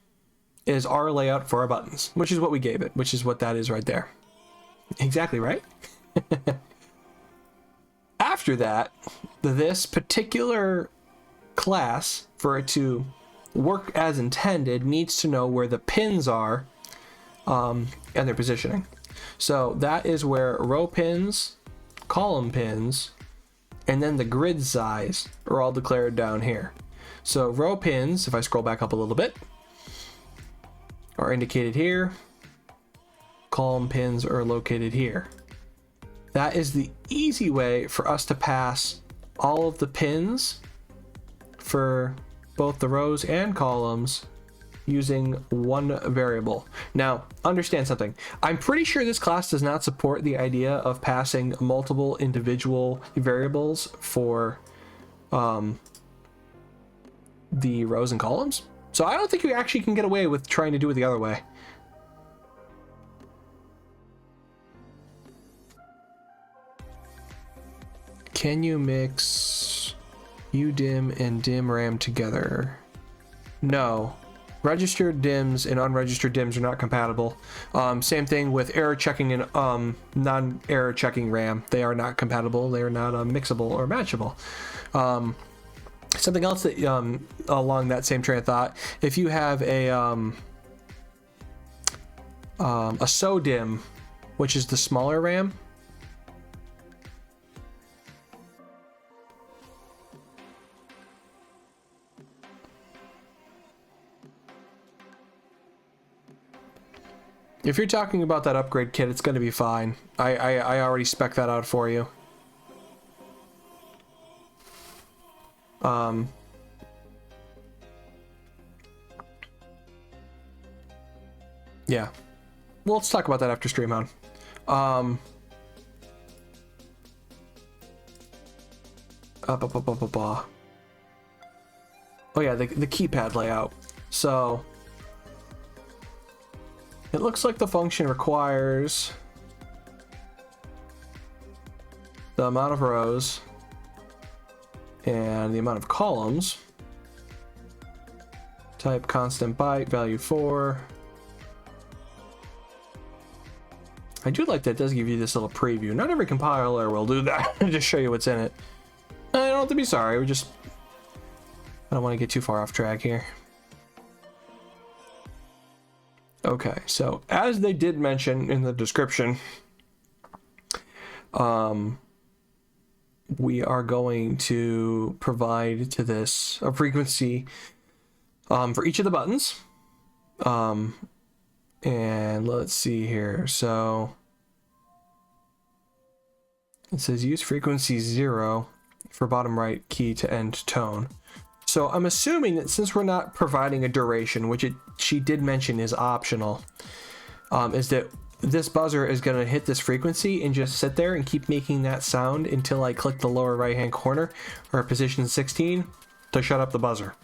is our layout for our buttons, which is what we gave it, which is what that is right there. Exactly right. After that, this particular class, for it to work as intended, needs to know where the pins are and their positioning. So that is where row pins, column pins, and then the grid size are all declared down here. So row pins, if I scroll back up a little bit, are indicated here. Column pins are located here. That is the easy way for us to pass all of the pins for both the rows and columns using one variable. Now, understand something. I'm pretty sure this class does not support the idea of passing multiple individual variables for the rows and columns. So I don't think you actually can get away with trying to do it the other way. Can you mix UDIM and DIMRAM together? No. Registered DIMMs and unregistered DIMMs are not compatible. Same thing with error checking and non-error checking RAM. They are not compatible. They are not mixable or matchable. Something else that along that same train of thought, if you have a SODIMM, which is the smaller RAM, if you're talking about that upgrade kit, it's going to be fine. I already spec that out for you. Yeah. Well, let's talk about that after stream on. Oh yeah, the keypad layout. So it looks like the function requires the amount of rows and the amount of columns. Type constant byte, value 4. I do like that it does give you this little preview. Not every compiler will do that. Just show you what's in it. I don't have to be sorry. I don't want to get too far off track here. Okay, so as they did mention in the description, we are going to provide to this a frequency for each of the buttons. And let's see here. So it says use frequency 0 for bottom right key to end tone. So I'm assuming that since we're not providing a duration, which she did mention is optional, is that this buzzer is going to hit this frequency and just sit there and keep making that sound until I click the lower right hand corner or position 16 to shut up the buzzer.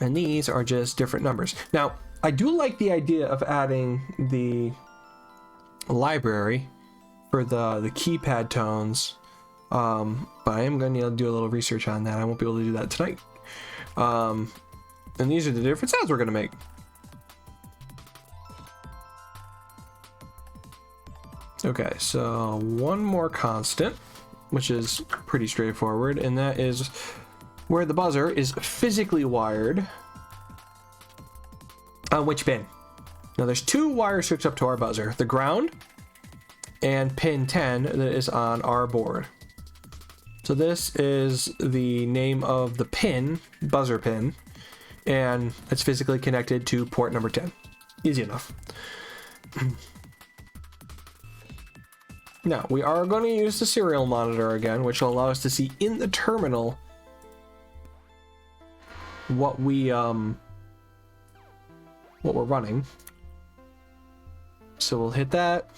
And these are just different numbers. Now, I do like the idea of adding the library for the keypad tones, but I am going to do a little research on that. I won't be able to do that tonight. And these are the different sounds we're going to make. Okay, so one more constant, which is pretty straightforward, and that is where the buzzer is physically wired on which pin. Now there's two wires hooked up to our buzzer, the ground and pin 10 that is on our board. So this is the name of the pin, buzzer pin, and it's physically connected to port number 10. Easy enough. Now we are going to use the serial monitor again, which will allow us to see in the terminal what we're running. So we'll hit that,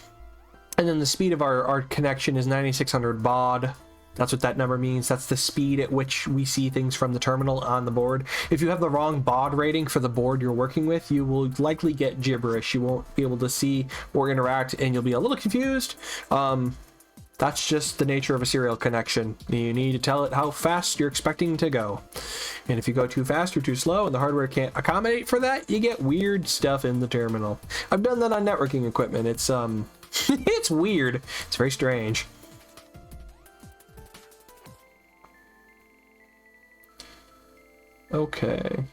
and then the speed of our connection is 9600 baud. That's what that number means. That's the speed at which we see things from the terminal on the board. If you have the wrong baud rating for the board you're working with, you will likely get gibberish. You won't be able to see or interact, and you'll be a little confused. That's just the nature of a serial connection. You need to tell it how fast you're expecting to go. And if you go too fast or too slow and the hardware can't accommodate for that, you get weird stuff in the terminal. I've done that on networking equipment. It's it's weird. It's very strange. Okay.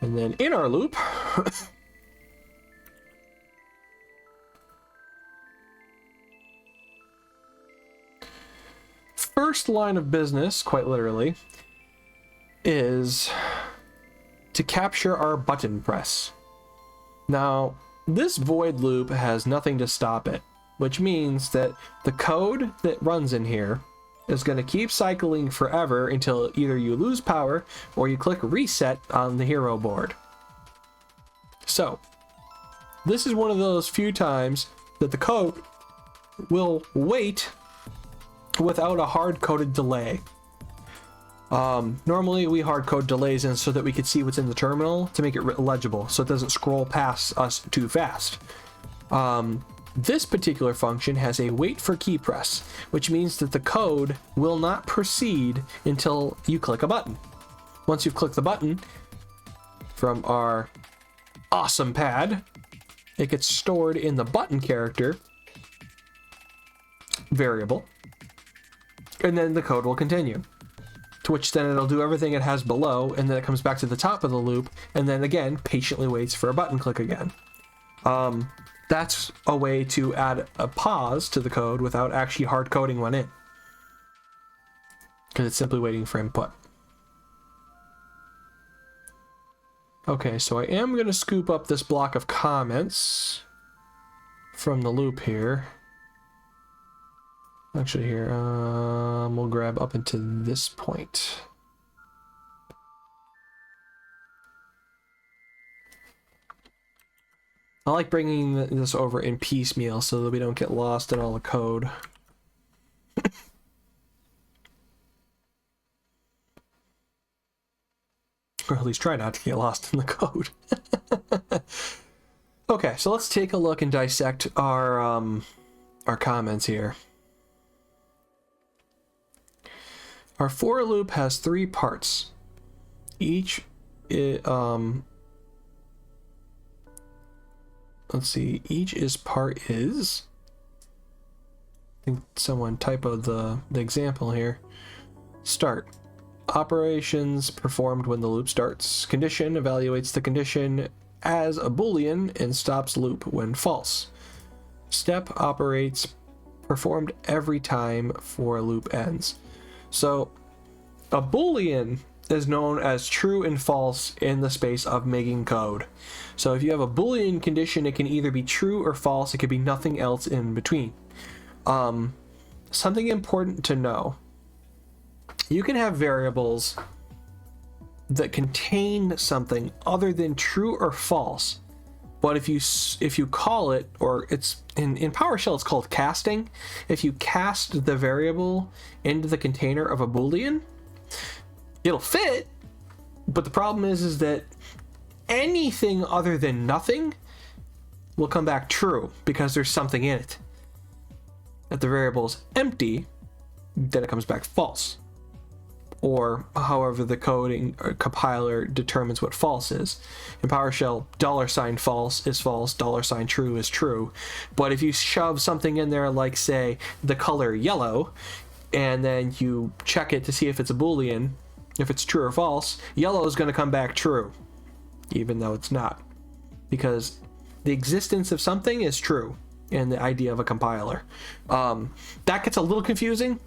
And then in our loop, first line of business, quite literally, is to capture our button press. Now, this void loop has nothing to stop it, which means that the code that runs in here is going to keep cycling forever until either you lose power or you click reset on the hero board. So, this is one of those few times that the code will wait without a hard-coded delay. Normally we hard-code delays in so that we could see what's in the terminal to make it legible, so it doesn't scroll past us too fast. This particular function has a wait for key press, which means that the code will not proceed until you click a button. Once you've clicked the button from our awesome pad, it gets stored in the button character variable. And then the code will continue. To which then it'll do everything it has below, and then it comes back to the top of the loop, and then again, patiently waits for a button click again. That's a way to add a pause to the code without actually hard coding one in. Because it's simply waiting for input. Okay, so I am going to scoop up this block of comments from the loop here. Actually here, we'll grab up into this point. I like bringing this over in piecemeal so that we don't get lost in all the code. Or at least try not to get lost in the code. Okay, so let's take a look and dissect our comments here. Our for loop has 3 parts. Each, let's see, each is part is. I think someone typoed the example here. Start. Operations performed when the loop starts. Condition evaluates the condition as a Boolean and stops loop when false. Step operates performed every time for loop ends. So a Boolean is known as true and false in the space of making code. So if you have a Boolean condition, it can either be true or false. It could be nothing else in between. Something important to know. You can have variables that contain something other than true or false, but if you call it, or it's in PowerShell it's called casting. If you cast the variable into the container of a Boolean, it'll fit, but the problem is that anything other than nothing will come back true because there's something in it. If the variable is empty, then it comes back false. Or however the coding or compiler determines what false is. In PowerShell, $false is false, $true is true. But if you shove something in there like, say, the color yellow, and then you check it to see if it's a Boolean, if it's true or false, yellow is going to come back true, even though it's not. Because the existence of something is true in the idea of a compiler. That gets a little confusing.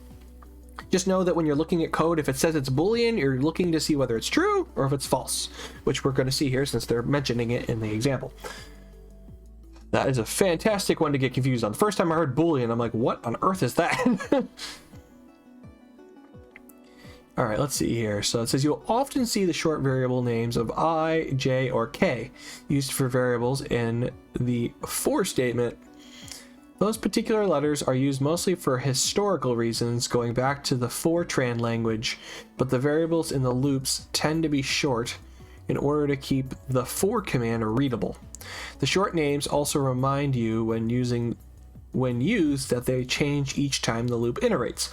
Just know that when you're looking at code, if it says it's Boolean, you're looking to see whether it's true or if it's false, which we're going to see here since they're mentioning it in the example. That is a fantastic one to get confused on. The first time I heard Boolean, I'm like, what on earth is that? All right, let's see here. So it says you'll often see the short variable names of I, J, or K used for variables in the for statement. Those particular letters are used mostly for historical reasons, going back to the Fortran language, but the variables in the loops tend to be short in order to keep the for command readable. The short names also remind you when used that they change each time the loop iterates.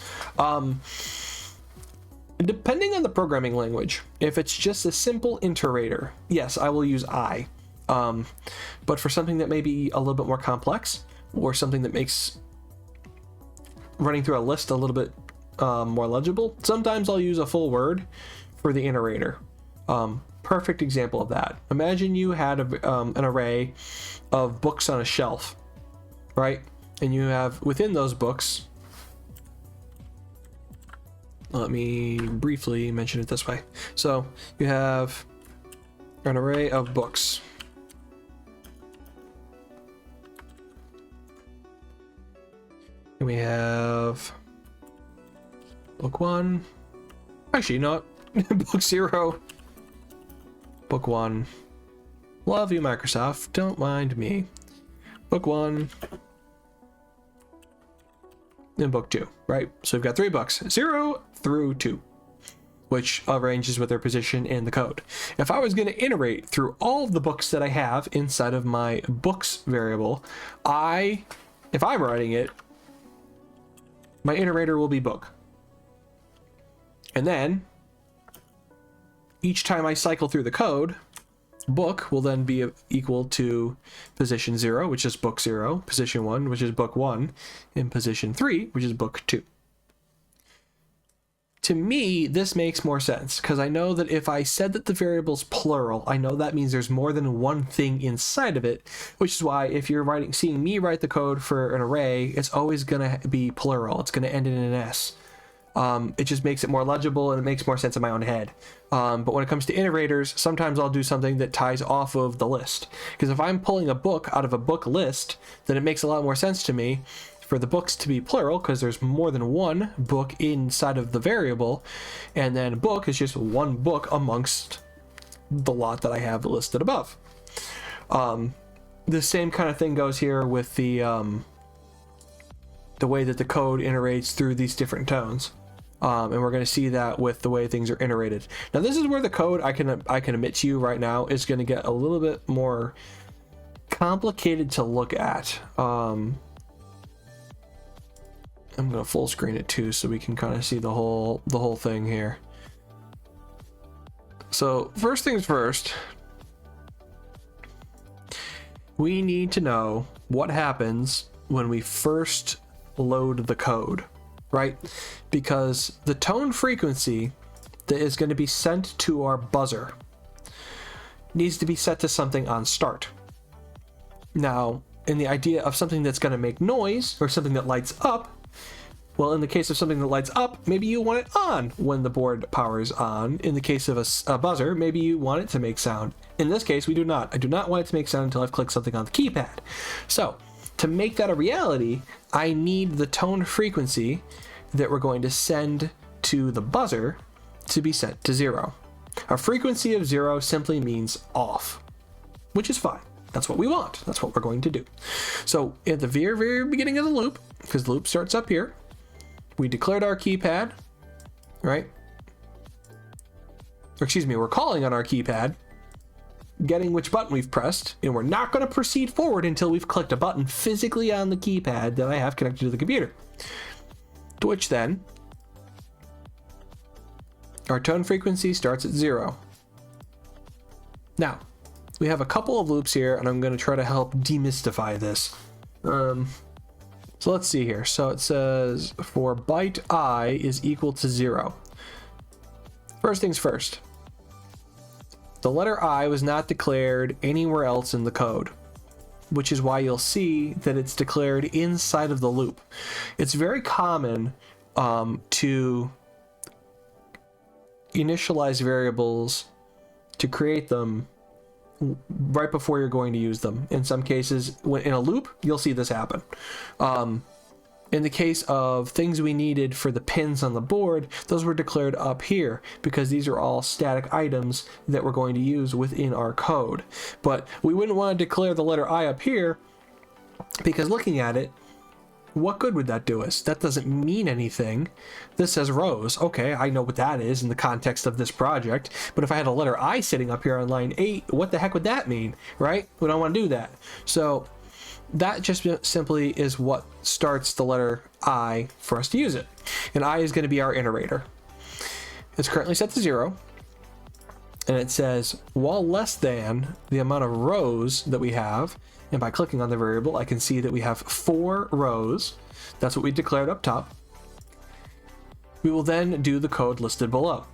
Depending on the programming language, if it's just a simple iterator, yes, I will use I. But for something that may be a little bit more complex, or something that makes running through a list a little bit more legible, sometimes I'll use a full word for the iterator. Perfect example of that. Imagine you had an array of books on a shelf, right? And you have within those books, let me briefly mention it this way. So you have an array of books. And we have book 1. Actually, not book 0. Book 1. Love you, Microsoft. Don't mind me. Book 1. And book 2, right? So we've got 3 books, 0 through 2, which arranges with their position in the code. If I was going to iterate through all of the books that I have inside of my books variable, if I'm writing it, my iterator will be book. And then each time I cycle through the code, book will then be equal to position 0, which is book 0, position 1, which is book 1, and position 3, which is book 2. to me, this makes more sense because I know that if I said that the variable's plural, I know that means there's more than one thing inside of it, which is why if you're seeing me write the code for an array, it's always going to be plural. It's going to end in an S. It just makes it more legible and it makes more sense in my own head. But when it comes to iterators, sometimes I'll do something that ties off of the list. Because if I'm pulling a book out of a book list, then it makes a lot more sense to me for the books to be plural because there's more than one book inside of the variable, and then book is just one book amongst the lot that I have listed above. The same kind of thing goes here with the way that the code iterates through these different tones. And we're going to see that with the way things are iterated. Now this is where the code I can admit to you right now is going to get a little bit more complicated to look at. I'm going to full screen it too so we can kind of see the whole thing here. So first things first, we need to know what happens when we first load the code, right? Because the tone frequency that is going to be sent to our buzzer needs to be set to something on start. Now, in the idea of something that's going to make noise or something that lights up, well, in the case of something that lights up, maybe you want it on when the board powers on. In the case of a buzzer, maybe you want it to make sound. In this case, we do not. I do not want it to make sound until I've clicked something on the keypad. So, to make that a reality, I need the tone frequency that we're going to send to the buzzer to be set to 0. A frequency of 0 simply means off, which is fine. That's what we want. That's what we're going to do. So, at the very, very beginning of the loop, because the loop starts up here, we declared our keypad, right? Or excuse me, we're calling on our keypad, getting which button we've pressed, and we're not going to proceed forward until we've clicked a button physically on the keypad that I have connected to the computer. To which then, our tone frequency starts at 0. Now, we have a couple of loops here, and I'm going to try to help demystify this. So let's see here. So it says for byte I is equal to 0. First things first. The letter I was not declared anywhere else in the code, which is why you'll see that it's declared inside of the loop. It's very common to initialize variables to create them right before you're going to use them. In some cases, when in a loop, you'll see this happen. In the case of things we needed for the pins on the board, those were declared up here because these are all static items that we're going to use within our code. But we wouldn't want to declare the letter I up here because looking at it, what good would that do us? That doesn't mean anything. This says rows. Okay, I know what that is in the context of this project. But if I had a letter I sitting up here on line 8, what the heck would that mean, right? We don't want to do that. So that just simply is what starts the letter I for us to use it. And I is going to be our iterator. It's currently set to 0. And it says, while less than the amount of rows that we have, and by clicking on the variable, I can see that we have 4 rows. That's what we declared up top. We will then do the code listed below.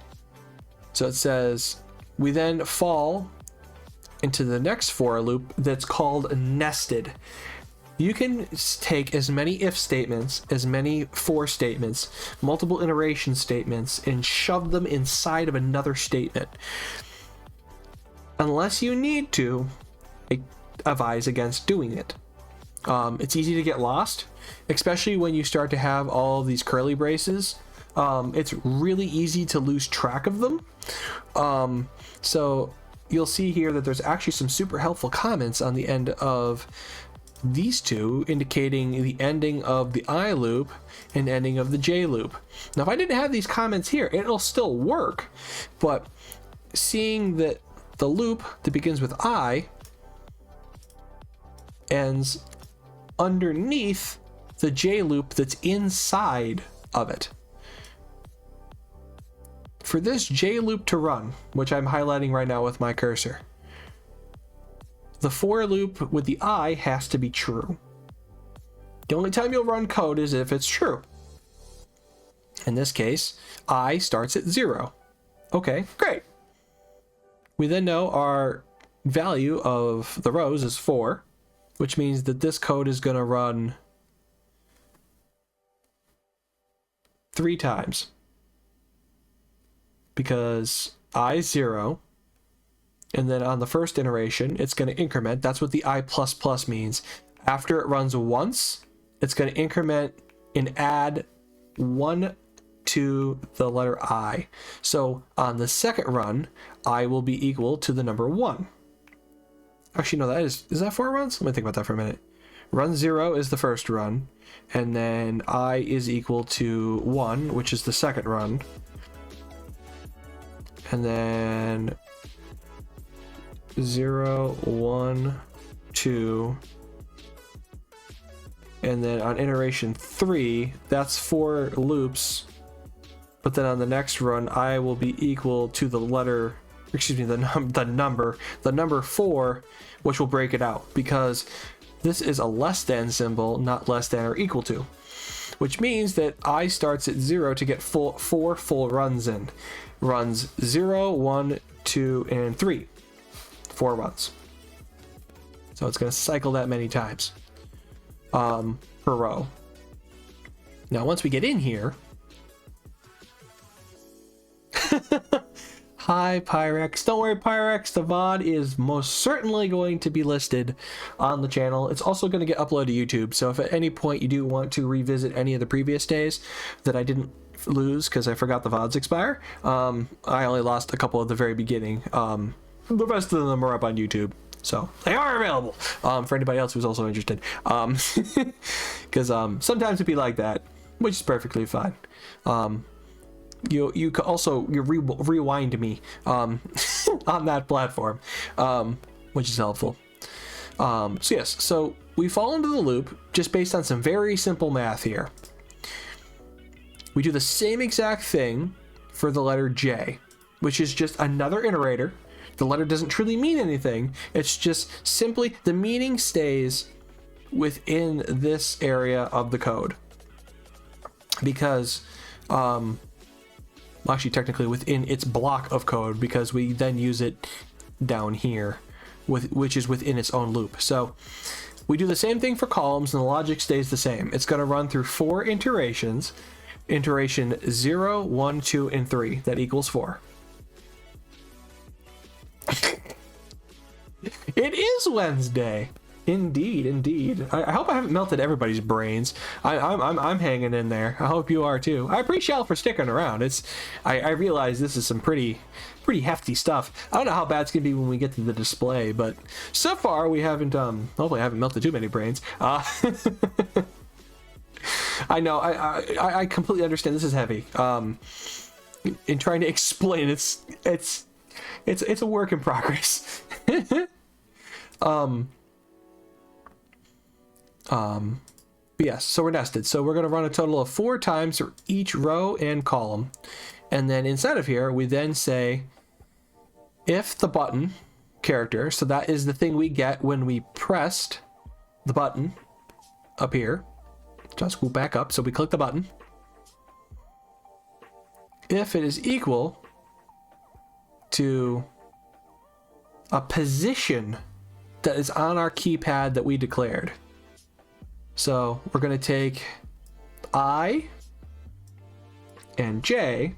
So it says, we then fall into the next for loop that's called nested. You can take as many if statements, as many for statements, multiple iteration statements, and shove them inside of another statement. Unless you need to, I advise against doing it. It's easy to get lost, especially when you start to have all of these curly braces. It's really easy to lose track of them. So you'll see here that there's actually some super helpful comments on the end of these two indicating the ending of the I loop and ending of the J loop. Now, if I didn't have these comments here, it'll still work, but seeing that the loop that begins with I ends underneath the J loop that's inside of it. For this J loop to run, which I'm highlighting right now with my cursor, the for loop with the I has to be true. The only time you'll run code is if it's true. In this case, I starts at 0. Okay, great. We then know our value of the rows is 4, which means that this code is going to run 3 times. Because I 0, and then on the first iteration, it's going to increment. That's what the I++ means. After it runs once, it's going to increment and add 1 to the letter I. So on the second run, I will be equal to the number 1. Actually, no, is that 4 runs? Let me think about that for a minute. Run 0 is the first run, and then I is equal to 1, which is the second run. And then 0, 1, 2, and then on iteration 3, that's 4 loops, but then on the next run, I will be equal to the letter, excuse me, the number 4, which will break it out, because this is a less than symbol, not less than or equal to, which means that I starts at 0 to get 4 full runs in. Runs 0, 1, 2, and 3. 4 runs. So it's going to cycle that many times per row. Now, once we get in here, hi Pyrex. Don't worry, Pyrex. The VOD is most certainly going to be listed on the channel. It's also going to get uploaded to YouTube. So if at any point you do want to revisit any of the previous days that I didn't lose because I forgot the VODs expire, I only lost a couple at the very beginning. The rest of them are up on YouTube, so they are available for anybody else who's also interested. Because sometimes it'd be like that, which is perfectly fine. You can also rewind me on that platform, which is helpful. So yes, so we fall into the loop just based on some very simple math here. We do the same exact thing for the letter J, which is just another iterator. The letter doesn't truly mean anything. It's just simply the meaning stays within this area of the code. Because, actually technically within its block of code, because we then use it down here, which is within its own loop. So we do the same thing for columns and the logic stays the same. It's going to run through 4 iterations. Iteration 0, 1, 2, and 3. That equals 4. It is Wednesday. Indeed. I hope I haven't melted everybody's brains. I'm hanging in there. I hope you are too. I appreciate y'all for sticking around. I realize this is some pretty hefty stuff. I don't know how bad it's gonna be when we get to the display, but so far we haven't hopefully I haven't melted too many brains. I know, I completely understand this is heavy. In trying to explain, it's a work in progress. Yes, so we're nested. So we're going to run a total of 4 times for each row and column. And then inside of here, we then say if the button character, so that is the thing we get when we pressed the button up here. Just go back up, so we click the button. If it is equal to a position that is on our keypad that we declared. So we're going to take I and J,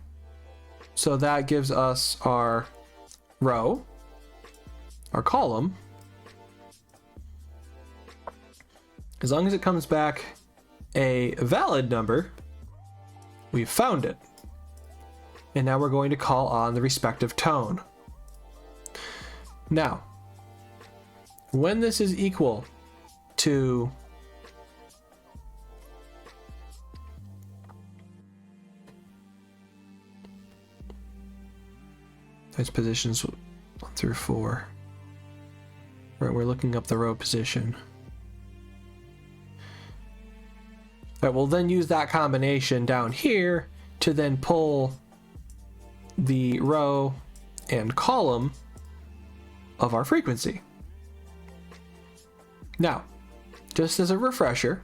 so that gives us our row, our column. As long as it comes back a valid number, we've found it. And now we're going to call on the respective tone. Now, when this is equal to those positions 1 through 4, right, we're looking up the row position. Right, we'll then use that combination down here to then pull the row and column of our frequency. Now, just as a refresher,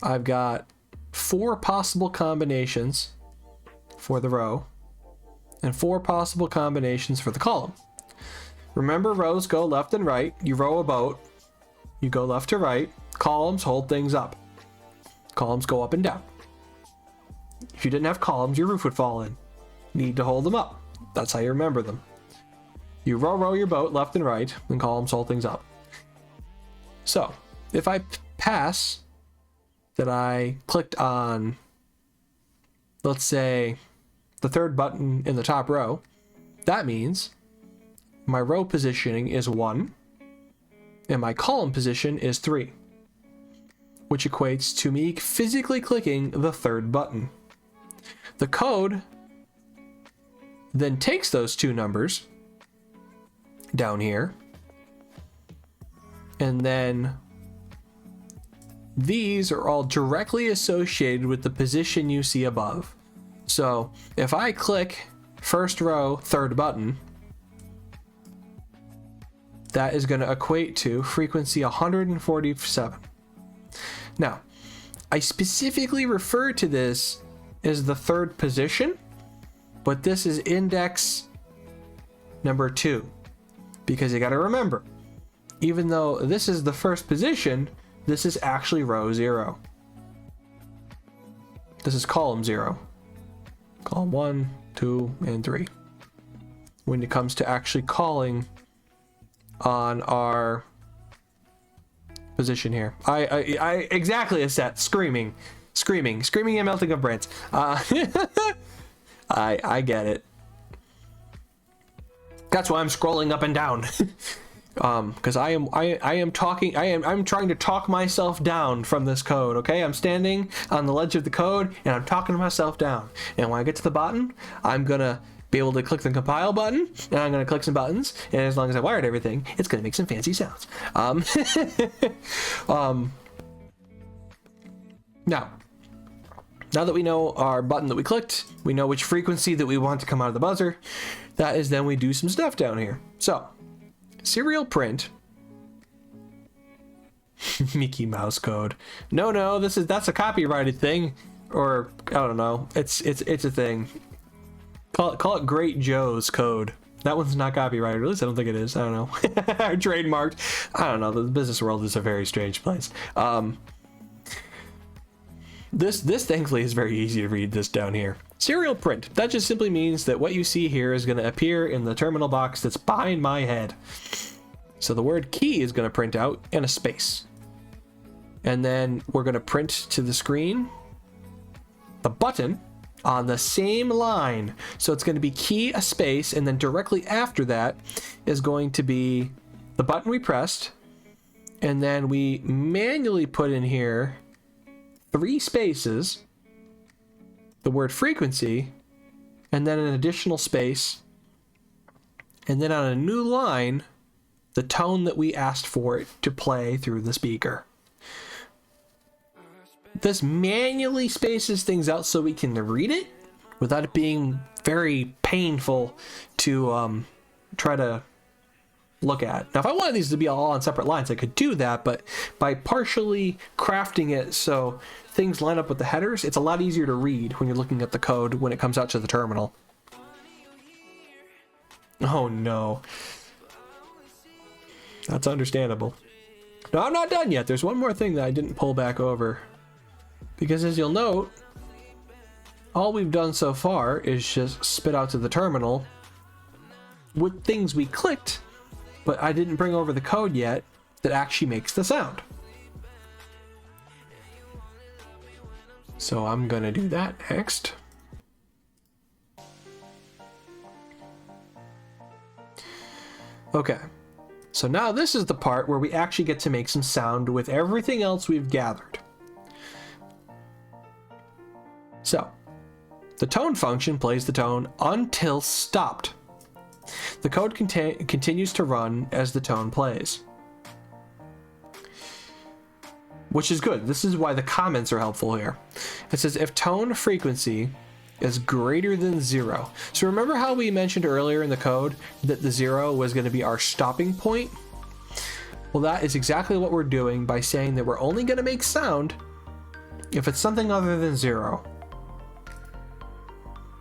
I've got 4 possible combinations for the row and 4 possible combinations for the column. Remember, rows go left and right. You row a boat, you go left to right. Columns hold things up. Columns go up and down. If you didn't have columns, your roof would fall in. Need to hold them up. That's how you remember them. You row your boat left and right, and columns hold things up. So, if I pass that I clicked on, let's say, the 3rd button in the top row, that means my row positioning is 1, and my column position is 3, which equates to me physically clicking the 3rd button. The code then takes those 2 numbers down here, and then these are all directly associated with the position you see above. So if I click 1st row 3rd button, that is going to equate to frequency 147. Now, I specifically refer to this as the 3rd position, but this is index number 2, because you got to remember, even though this is the 1st position, this is actually row 0. This is column 0. Column 1, 2, and 3. When it comes to actually calling on our position here. I exactly as that. Screaming and melting of brains. I get it. That's why I'm scrolling up and down. Because I'm trying to talk myself down from this code. Okay, I'm standing on the ledge of the code and I'm talking myself down. And when I get to the bottom, I'm gonna be able to click the compile button, and I'm gonna click some buttons, and as long as I wired everything, it's gonna make some fancy sounds. Now that we know our button that we clicked, we know which frequency that we want to come out of the buzzer. That is, then we do some stuff down here. So, serial print. Mickey Mouse code. No, that's a copyrighted thing, or I don't know. It's a thing. Call it Great Joe's code. That one's not copyrighted. At least I don't think it is. I don't know. Trademarked. I don't know. The business world is a very strange place. This thankfully is very easy to read. This down here. Serial print. That just simply means that what you see here is going to appear in the terminal box that's behind my head. So the word key is going to print out in a space. And then we're going to print to the screen the button on the same line. So it's going to be key, a space, and then directly after that is going to be the button we pressed. And then we manually put in here 3 spaces, the word frequency, and then an additional space, and then on a new line, the tone that we asked for it to play through the speaker. This manually spaces things out so we can read it without it being very painful to try to look at. Now, if I wanted these to be all on separate lines, I could do that, but by partially crafting it so things line up with the headers, it's a lot easier to read when you're looking at the code when it comes out to the terminal. Oh no. That's understandable. No, I'm not done yet. There's one more thing that I didn't pull back over. Because as you'll note, all we've done so far is just spit out to the terminal with things we clicked, but I didn't bring over the code yet that actually makes the sound. So I'm gonna do that next. Okay, so now this is the part where we actually get to make some sound with everything else we've gathered. So, the tone function plays the tone until stopped. The code continues to run as the tone plays. Which is good. This is why the comments are helpful here. It says if tone frequency is greater than 0. So remember how we mentioned earlier in the code that the 0 was going to be our stopping point? Well, that is exactly what we're doing by saying that we're only going to make sound if it's something other than 0,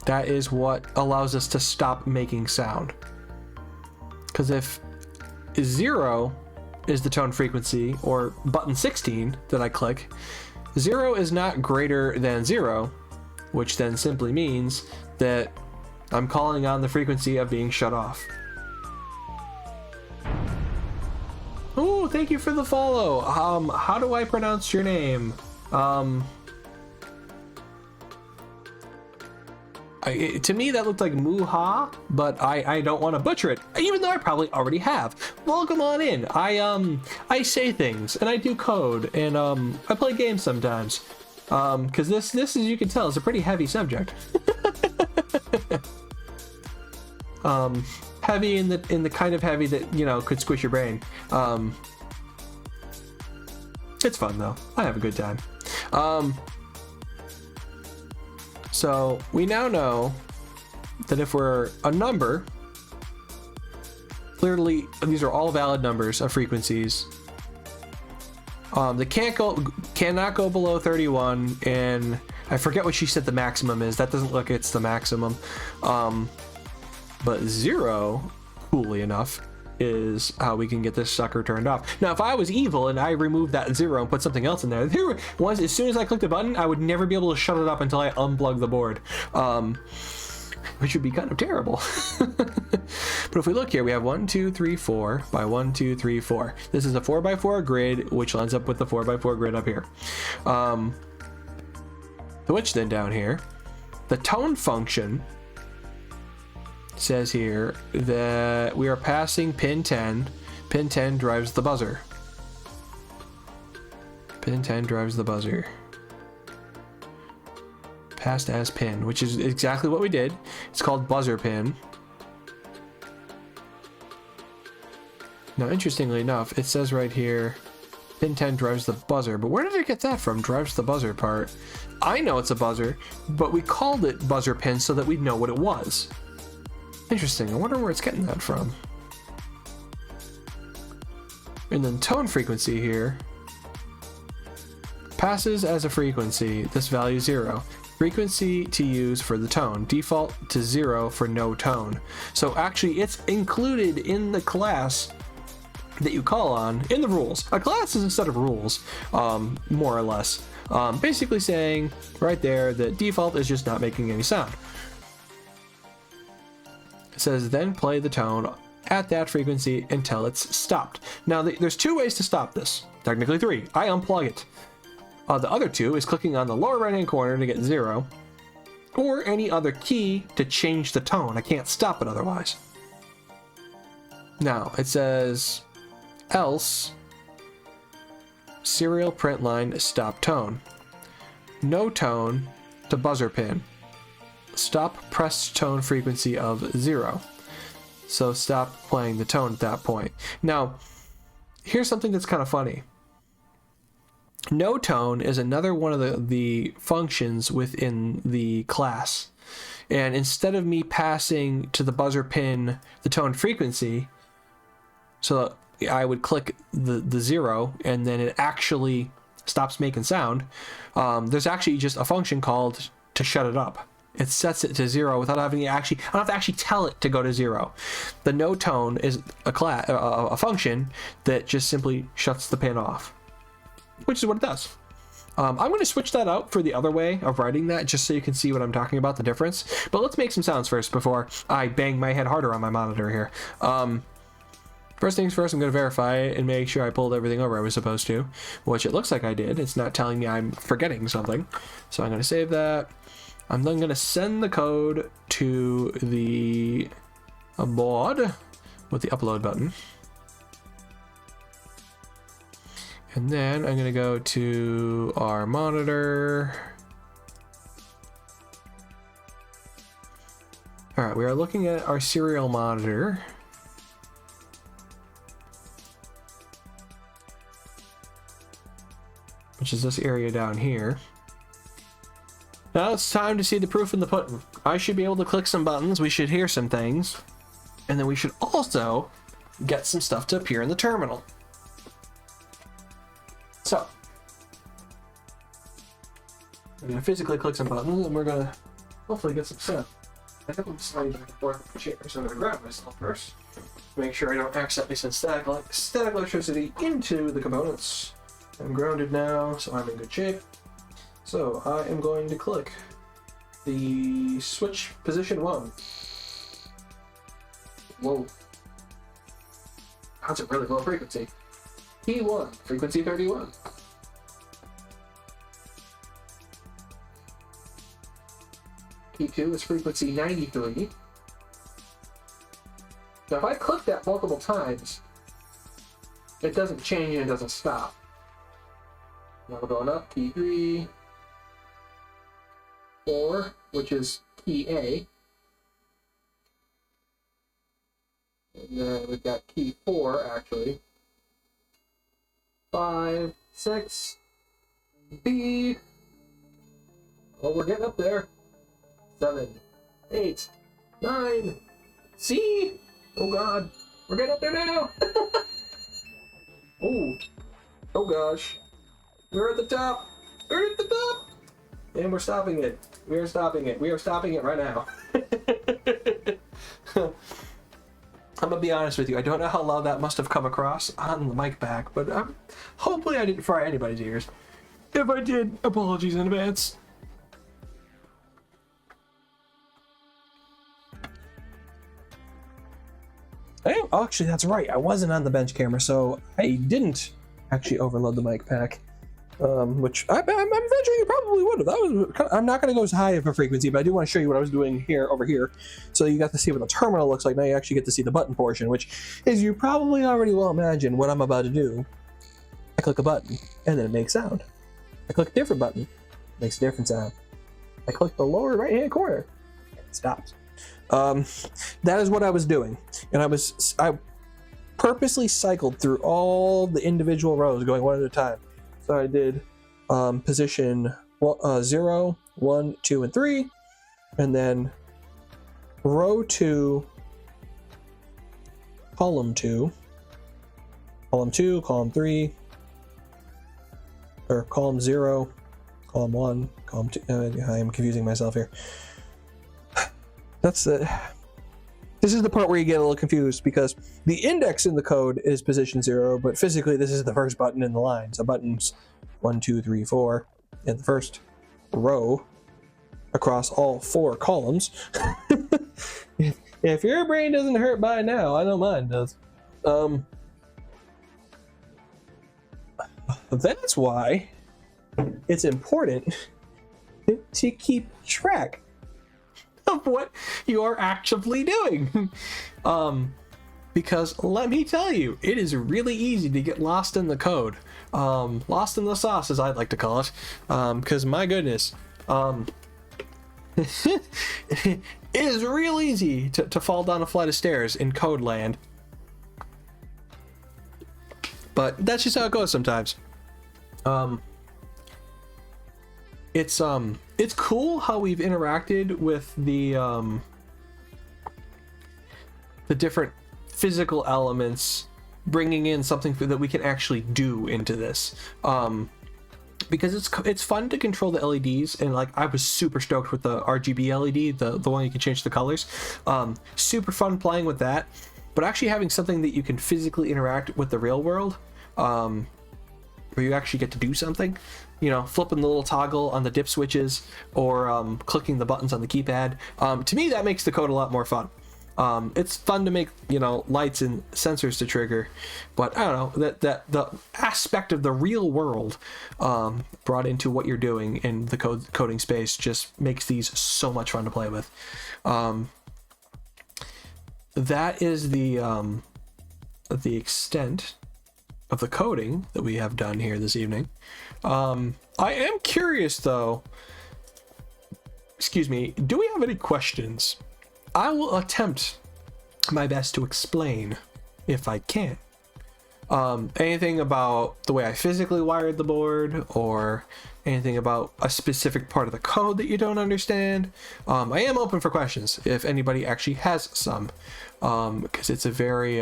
that is what allows us to stop making sound. Because if 0 is the tone frequency, or button 16 that I click, 0 is not greater than 0, which then simply means that I'm calling on the frequency of being shut off. Oh, thank you for the follow. How do I pronounce your name? To me that looked like Muha, but I don't want to butcher it, even though I probably already have. Welcome on in. I say things and I do code and I play games sometimes. Because this, as you can tell, is a pretty heavy subject. Heavy in the kind of heavy that, you know, could squish your brain. It's fun though. I have a good time. So we now know that if we're a number, clearly these are all valid numbers of frequencies. They cannot go below 31, and I forget what she said the maximum is. That doesn't look like it's the maximum. But 0, coolly enough, is how we can get this sucker turned off. Now, if I was evil and I removed that 0 and put something else in there, as soon as I clicked the button, I would never be able to shut it up until I unplug the board. Which would be kind of terrible. But if we look here, we have 1, 2, 3, 4 by 1, 2, 3, 4. This is a 4x4 grid, which lines up with the 4x4 grid up here. Which then down here, the tone function says here that we are passing pin 10. Pin 10 drives the buzzer. Pin 10 drives the buzzer. Passed as pin, which is exactly what we did. It's called buzzer pin. Now, interestingly enough, it says right here, pin 10 drives the buzzer, but where did it get that from? Drives the buzzer part. I know it's a buzzer, but we called it buzzer pin so that we'd know what it was. Interesting. I wonder where it's getting that from. And then tone frequency here passes as a frequency. This value 0. Frequency to use for the tone. Default to 0 for no tone. So actually it's included in the class that you call on in the rules. A class is a set of rules, more or less. Basically saying right there that default is just not making any sound. It says then play the tone at that frequency until it's stopped. Now there's 2 ways to stop this. Technically 3. I unplug it. The other 2 is clicking on the lower right hand corner to get 0, or any other key to change the tone. I can't stop it otherwise. Now it says else serial print line stop tone. No tone to buzzer pin. Stop pressed tone frequency of 0. So stop playing the tone at that point. Now, here's something that's kind of funny. No tone is another one of the functions within the class. And instead of me passing to the buzzer pin the tone frequency, so I would click the 0 and then it actually stops making sound, there's actually just a function called to shut it up. It sets it to 0 without having to I don't have to actually tell it to go to 0. The no tone is a function that just simply shuts the pin off, which is what it does. I'm going to switch that out for the other way of writing that, just so you can see what I'm talking about, the difference. But let's make some sounds first before I bang my head harder on my monitor here. First things first, I'm going to verify it and make sure I pulled everything over I was supposed to, which it looks like I did. It's not telling me I'm forgetting something. So I'm going to save that. I'm then going to send the code to the board with the upload button. And then I'm going to go to our monitor. All right, we are looking at our serial monitor. Which is this area down here. Now it's time to see the proof in the pudding. I should be able to click some buttons, we should hear some things, and then we should also get some stuff to appear in the terminal. So, I'm gonna physically click some buttons, and we're gonna hopefully get some sound. I think I'm sliding back and forth with the chair, so I'm gonna grab myself first. Make sure I don't accidentally send static electricity into the components. I'm grounded now, so I'm in good shape. So I am going to click the switch position 1. Whoa. That's a really low frequency. Key 1, frequency 31. Key 2 is frequency 93. Now if I click that multiple times, it doesn't change and it doesn't stop. Now we're going up, key 3, 4, which is key A. And then we've got key 4, actually. 5, 6, B. Oh, we're getting up there. 7, 8, 9, C. Oh God, we're getting up there now. Oh gosh, we're at the top. We're at the top, and we're stopping it. We are stopping it. We are stopping it right now. I'm gonna be honest with you. I don't know how loud that must have come across on the mic back, but hopefully I didn't fry anybody's ears. If I did, apologies in advance. Oh, actually, that's right. I wasn't on the bench camera, so I didn't actually overload the mic pack. Which I'm venturing you probably would have. That was I'm not going to go as high of a frequency, but I do want to show you what I was doing here over here. So you got to see what the terminal looks like. Now you actually get to see the button portion, which is you probably already will imagine what I'm about to do. I click a button, and then it makes sound. I click a different button, it makes a different sound. I click the lower right-hand corner, and it stops. That is what I was doing, and I purposely cycled through all the individual rows, going one at a time. So I did position 0, 1, 2, and 3, and then row 2, column 2, column 2, column 3, or column 0, column 1, column 2. I am confusing myself here. That's it. This is the part where you get a little confused because the index in the code is position 0, but physically this is the first button in the line. So buttons 1, 2, 3, 4 in the first row across all 4 columns. If your brain doesn't hurt by now, I know mine does. That's why it's important to keep track of what you're actively doing. Because let me tell you, it is really easy to get lost in the code. Lost in the sauce, as I'd like to call it. Because my goodness, it is real easy to fall down a flight of stairs in code land. But that's just how it goes sometimes. It's cool how we've interacted with the different physical elements, bringing in something that we can actually do into this. Because it's fun to control the LEDs, and like I was super stoked with the RGB LED, the one you can change the colors. Super fun playing with that, but actually having something that you can physically interact with the real world, where you actually get to do something, you know, flipping the little toggle on the dip switches or clicking the buttons on the keypad. To me, that makes the code a lot more fun. It's fun to make, you know, lights and sensors to trigger, but I don't know, that the aspect of the real world brought into what you're doing in the coding space just makes these so much fun to play with. That is the extent of the coding that we have done here this evening. I am curious though, excuse me, do we have any questions? I will attempt my best to explain if I can. Anything about the way I physically wired the board, or anything about a specific part of the code that you don't understand. I am open for questions if anybody actually has some, because it's a very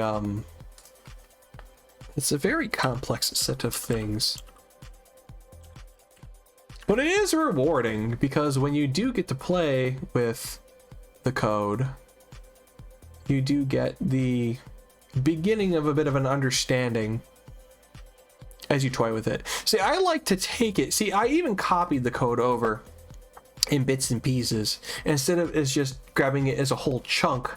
complex set of things. But it is rewarding because when you do get to play with the code, you do get the beginning of a bit of an understanding as you toy with it. See, I like to take it. See, I even copied the code over in bits and pieces instead of as just grabbing it as a whole chunk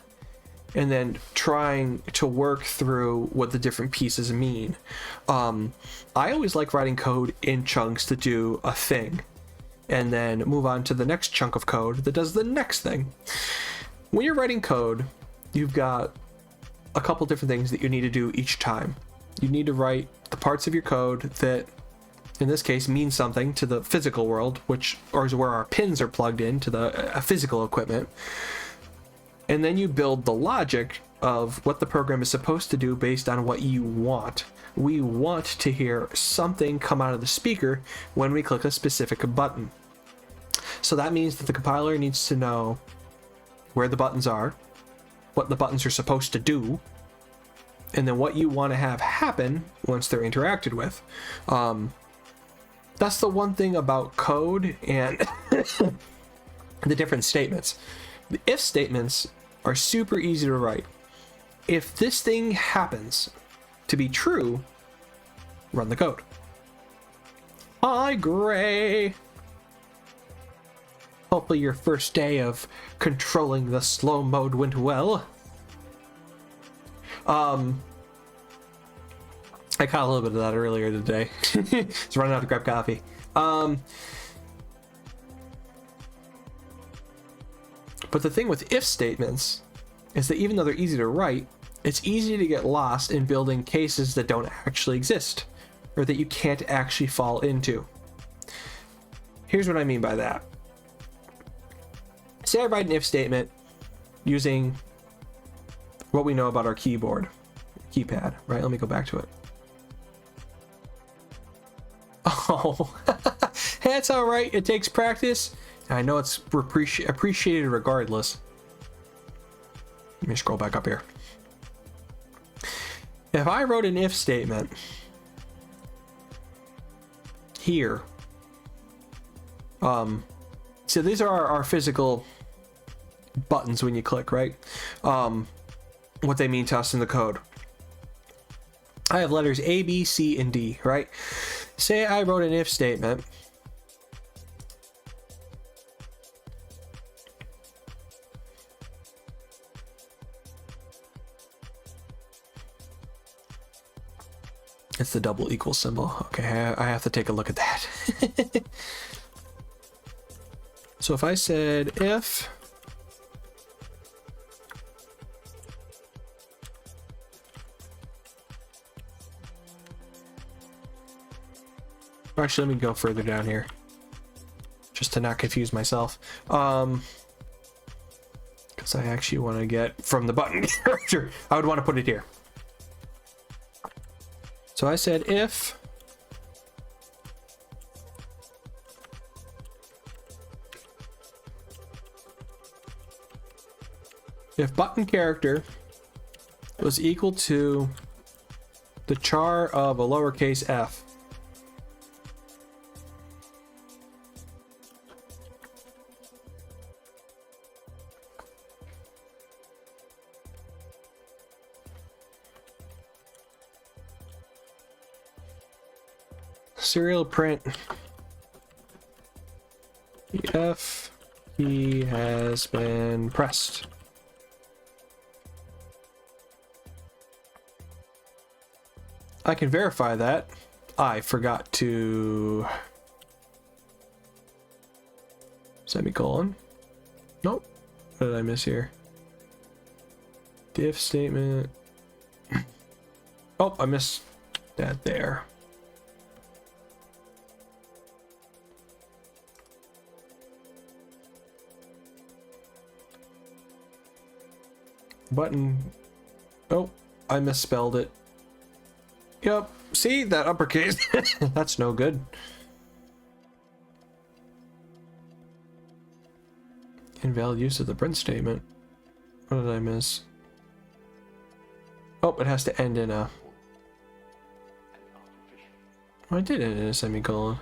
and then trying to work through what the different pieces mean. I always like writing code in chunks to do a thing and then move on to the next chunk of code that does the next thing. When you're writing code, you've got a couple different things that you need to do each time. You need to write the parts of your code that, in this case, mean something to the physical world, which is where our pins are plugged into the physical equipment. And then you build the logic of what the program is supposed to do based on what you want. We want to hear something come out of the speaker when we click a specific button. So that means that the compiler needs to know where the buttons are, what the buttons are supposed to do, and then what you want to have happen once they're interacted with. That's the one thing about code and the different statements. The if statements are super easy to write. If this thing happens to be true, run the code. Hi, Gray. Hopefully your first day of controlling the slow mode went well. I caught a little bit of that earlier today. Just running out to grab coffee. But the thing with if statements is that even though they're easy to write, it's easy to get lost in building cases that don't actually exist or that you can't actually fall into. Here's what I mean by that. Say I write an if statement using what we know about our keypad, right? Let me go back to it. Oh, that's all right. It takes practice. I know it's appreciated regardless. Let me scroll back up here. If I wrote an if statement here, so these are our physical buttons when you click, right? What they mean to us in the code. I have letters A, B, C, and D, right? Say I wrote an if statement. It's the double equal symbol. Okay, I have to take a look at that. So if I said if actually, let me go further down here just to not confuse myself, because I actually want to get from the button character. I would want to put it here. So I said if button character was equal to the char of a lowercase f, serial print F key has been pressed. I can verify that. I forgot to semicolon. Nope. What did I miss here? If statement. Oh, I missed that there. Button. Oh, I misspelled it. Yep. See that uppercase? That's no good. Invalid use of the print statement. What did I miss? Oh, it has to end in a... Oh, I did end in a semicolon.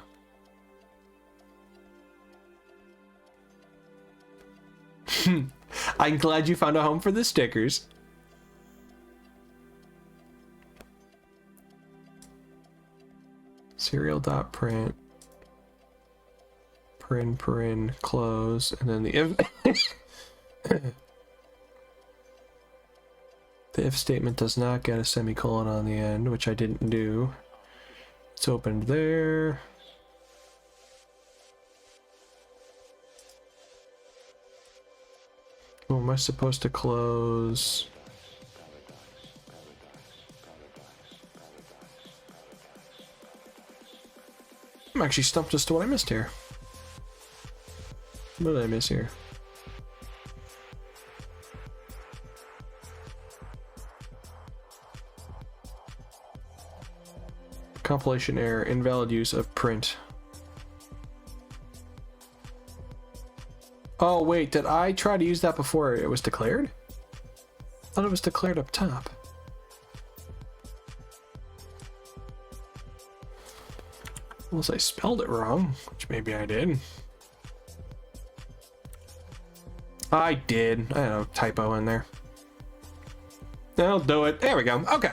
I'm glad you found a home for the stickers. Serial.print. Paren, close, and then the if the if statement does not get a semicolon on the end, which I didn't do. It's opened there. Oh, am I supposed to close? I'm actually stumped as to what I missed here. What did I miss here? Compilation error, invalid use of print. Oh wait, did I try to use that before it was declared? I thought it was declared up top. Unless I spelled it wrong, which maybe I did. I did. I had a typo in there. I'll do it. There we go. Okay.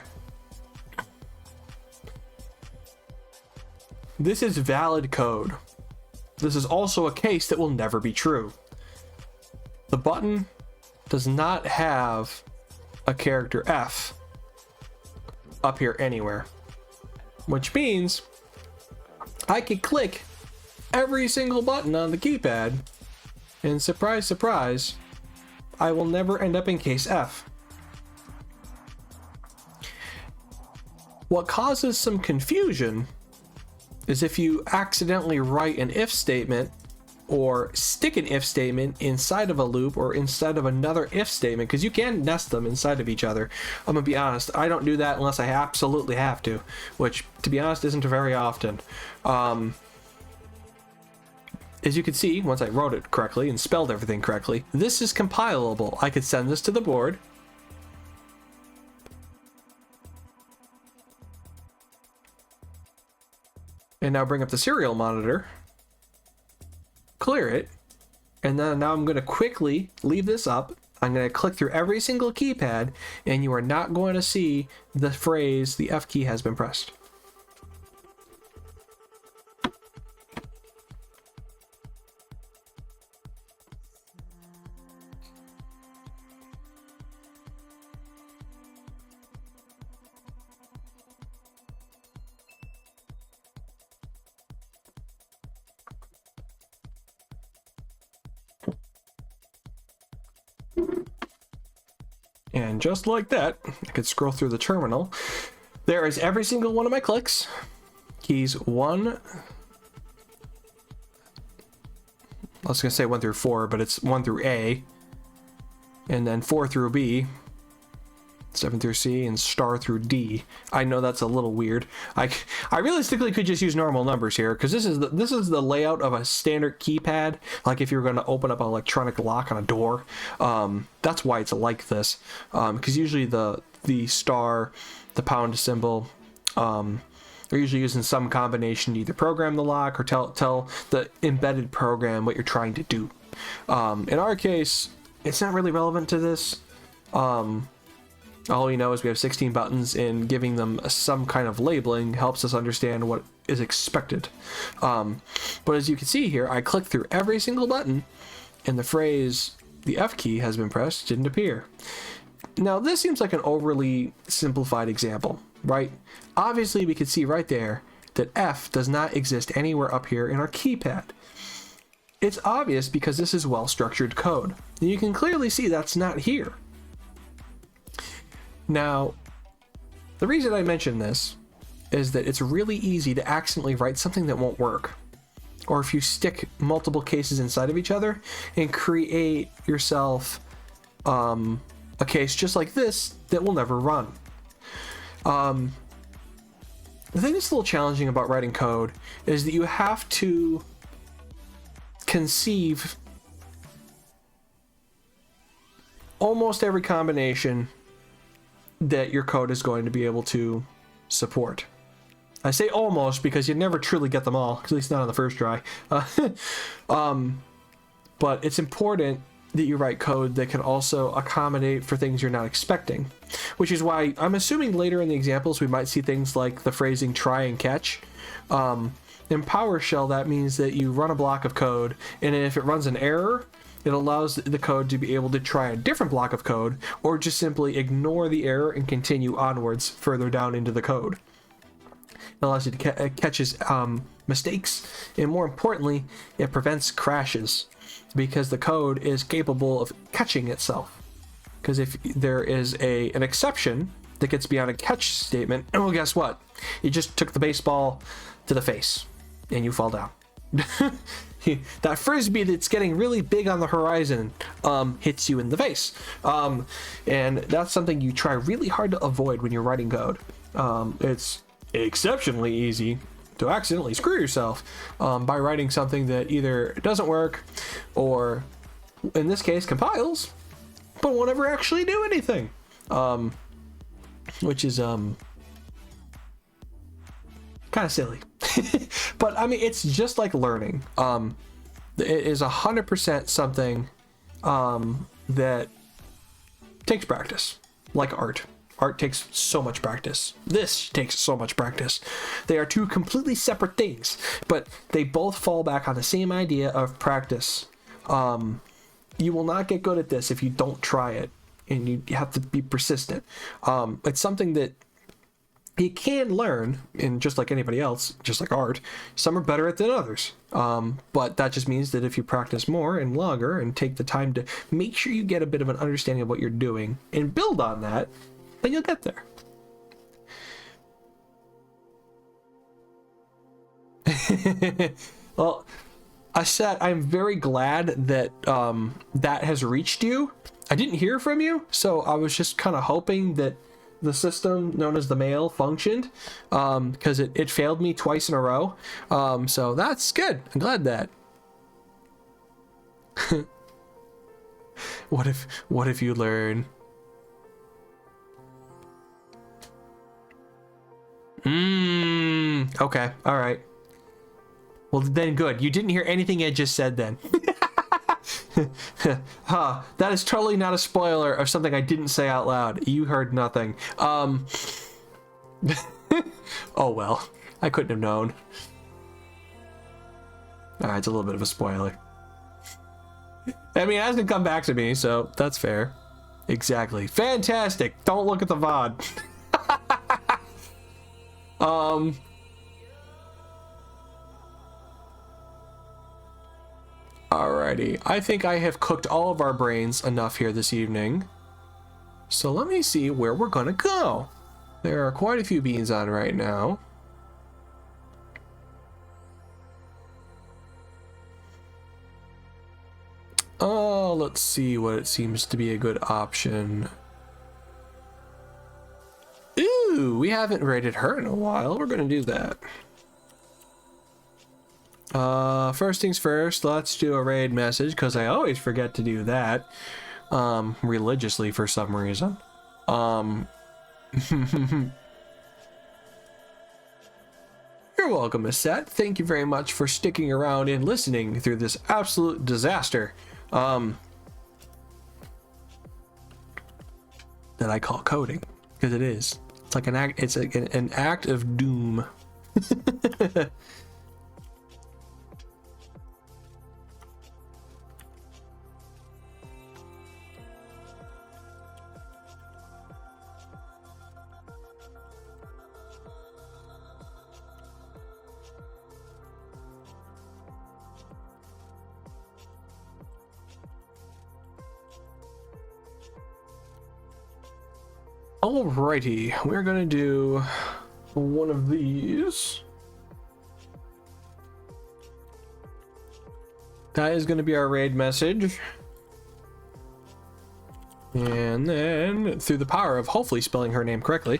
This is valid code. This is also a case that will never be true. The button does not have a character F up here anywhere, which means I could click every single button on the keypad, and surprise, surprise, I will never end up in case F. What causes some confusion is if you accidentally write an if statement or stick an if statement inside of a loop or inside of another if statement, because you can nest them inside of each other. I'm gonna be honest, I don't do that unless I absolutely have to, which to be honest isn't very often. As you can see, once I wrote it correctly and spelled everything correctly, this is compilable. I could send this to the board. And now bring up the serial monitor, clear it, and then now I'm going to quickly leave this up. I'm going to click through every single keypad, and you are not going to see the phrase, the F key has been pressed. And just like that, I could scroll through the terminal. There is every single one of my clicks. Keys 1. I was going to say 1 through 4, but it's 1 through A. And then 4 through B. 7 through C, and star through D. I know that's a little weird. I realistically could just use normal numbers here, because this is the layout of a standard keypad. Like if you're going to open up an electronic lock on a door, that's why it's like this. Because usually the star, the pound symbol, are usually using some combination to either program the lock or tell the embedded program what you're trying to do. In our case, it's not really relevant to this. All we know is we have 16 buttons, and giving them some kind of labeling helps us understand what is expected. But as you can see here, I clicked through every single button, and the phrase, the F key has been pressed, didn't appear. Now, this seems like an overly simplified example, right? Obviously, we can see right there that F does not exist anywhere up here in our keypad. It's obvious because this is well-structured code. And you can clearly see that's not here. Now, the reason I mention this is that it's really easy to accidentally write something that won't work. Or if you stick multiple cases inside of each other and create yourself a case just like this that will never run. The thing that's a little challenging about writing code is that you have to conceive almost every combination that your code is going to be able to support. I say almost because you never truly get them all, at least not on the first try. But it's important that you write code that can also accommodate for things you're not expecting, which is why I'm assuming later in the examples we might see things like the phrasing try and catch. In PowerShell, that means that you run a block of code, and if it runs an error, it allows the code to be able to try a different block of code, or just simply ignore the error and continue onwards further down into the code. It allows you to catches mistakes, and more importantly, it prevents crashes, because the code is capable of catching itself. Because if there is an exception that gets beyond a catch statement, and well, guess what? You just took the baseball to the face, and you fall down. That frisbee that's getting really big on the horizon hits you in the face. And that's something you try really hard to avoid when you're writing code. It's exceptionally easy to accidentally screw yourself by writing something that either doesn't work or, in this case, compiles, but won't ever actually do anything. Which is kind of silly. But I mean, it's just like learning. It is 100% something that takes practice, like art. Art takes so much practice. This takes so much practice. They are two completely separate things, but they both fall back on the same idea of practice. You will not get good at this if you don't try it, and you have to be persistent. It's something that you can learn, and just like anybody else, just like art, some are better at it than others. But that just means that if you practice more and longer and take the time to make sure you get a bit of an understanding of what you're doing and build on that, then you'll get there. Well, I said I'm very glad that that has reached you. I didn't hear from you, so I was just kind of hoping that the system known as the mail functioned, because it failed me twice in a row. So that's good. I'm glad that. What if you learn? Okay. All right. Well, then good. You didn't hear anything I just said then. Huh. That is totally not a spoiler of something I didn't say out loud. You heard nothing. Oh well. I couldn't have known. Alright, it's a little bit of a spoiler. I mean, it hasn't come back to me, so that's fair. Exactly. Fantastic. Don't look at the VOD. Alrighty, I think I have cooked all of our brains enough here this evening. So let me see where we're gonna go. There are quite a few beans on right now. Oh, let's see what it seems to be a good option. Ooh, we haven't rated her in a while. We're gonna do that. First things first, let's do a raid message, because I always forget to do that, religiously for some reason. You're welcome, Miss Set. Thank you very much for sticking around and listening through this absolute disaster, that I call coding, because it is. It's like an act. It's an act of doom. Alrighty, we're gonna do one of these. That is gonna be our raid message. And then, through the power of hopefully spelling her name correctly,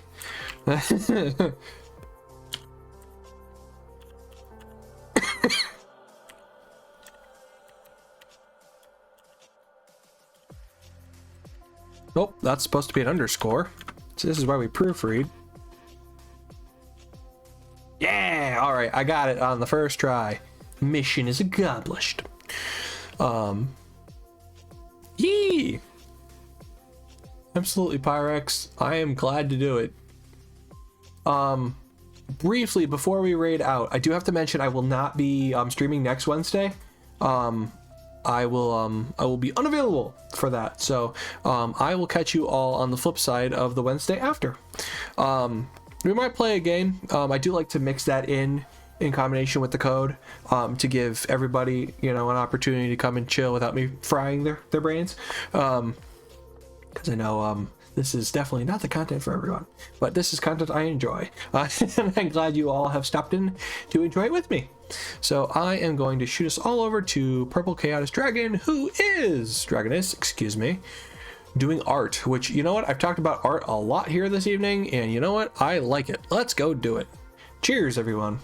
oh, that's supposed to be an underscore. So this is why we proofread. Yeah, all right, I got it on the first try. Mission is accomplished. Absolutely, Pyrex. I am glad to do it. Briefly, before we raid out, I do have to mention I will not be streaming next Wednesday. I will be unavailable for that. So I will catch you all on the flip side of the Wednesday after. We might play a game. I do like to mix that in combination with the code to give everybody, you know, an opportunity to come and chill without me frying their brains. Because I know this is definitely not the content for everyone, but this is content I enjoy. And I'm glad you all have stopped in to enjoy it with me. So I am going to shoot us all over to Purple Chaotic Dragon, who is Dragoness, excuse me, doing art, which, you know what, I've talked about art a lot here this evening, and you know what, I like it. Let's go do it. Cheers, everyone.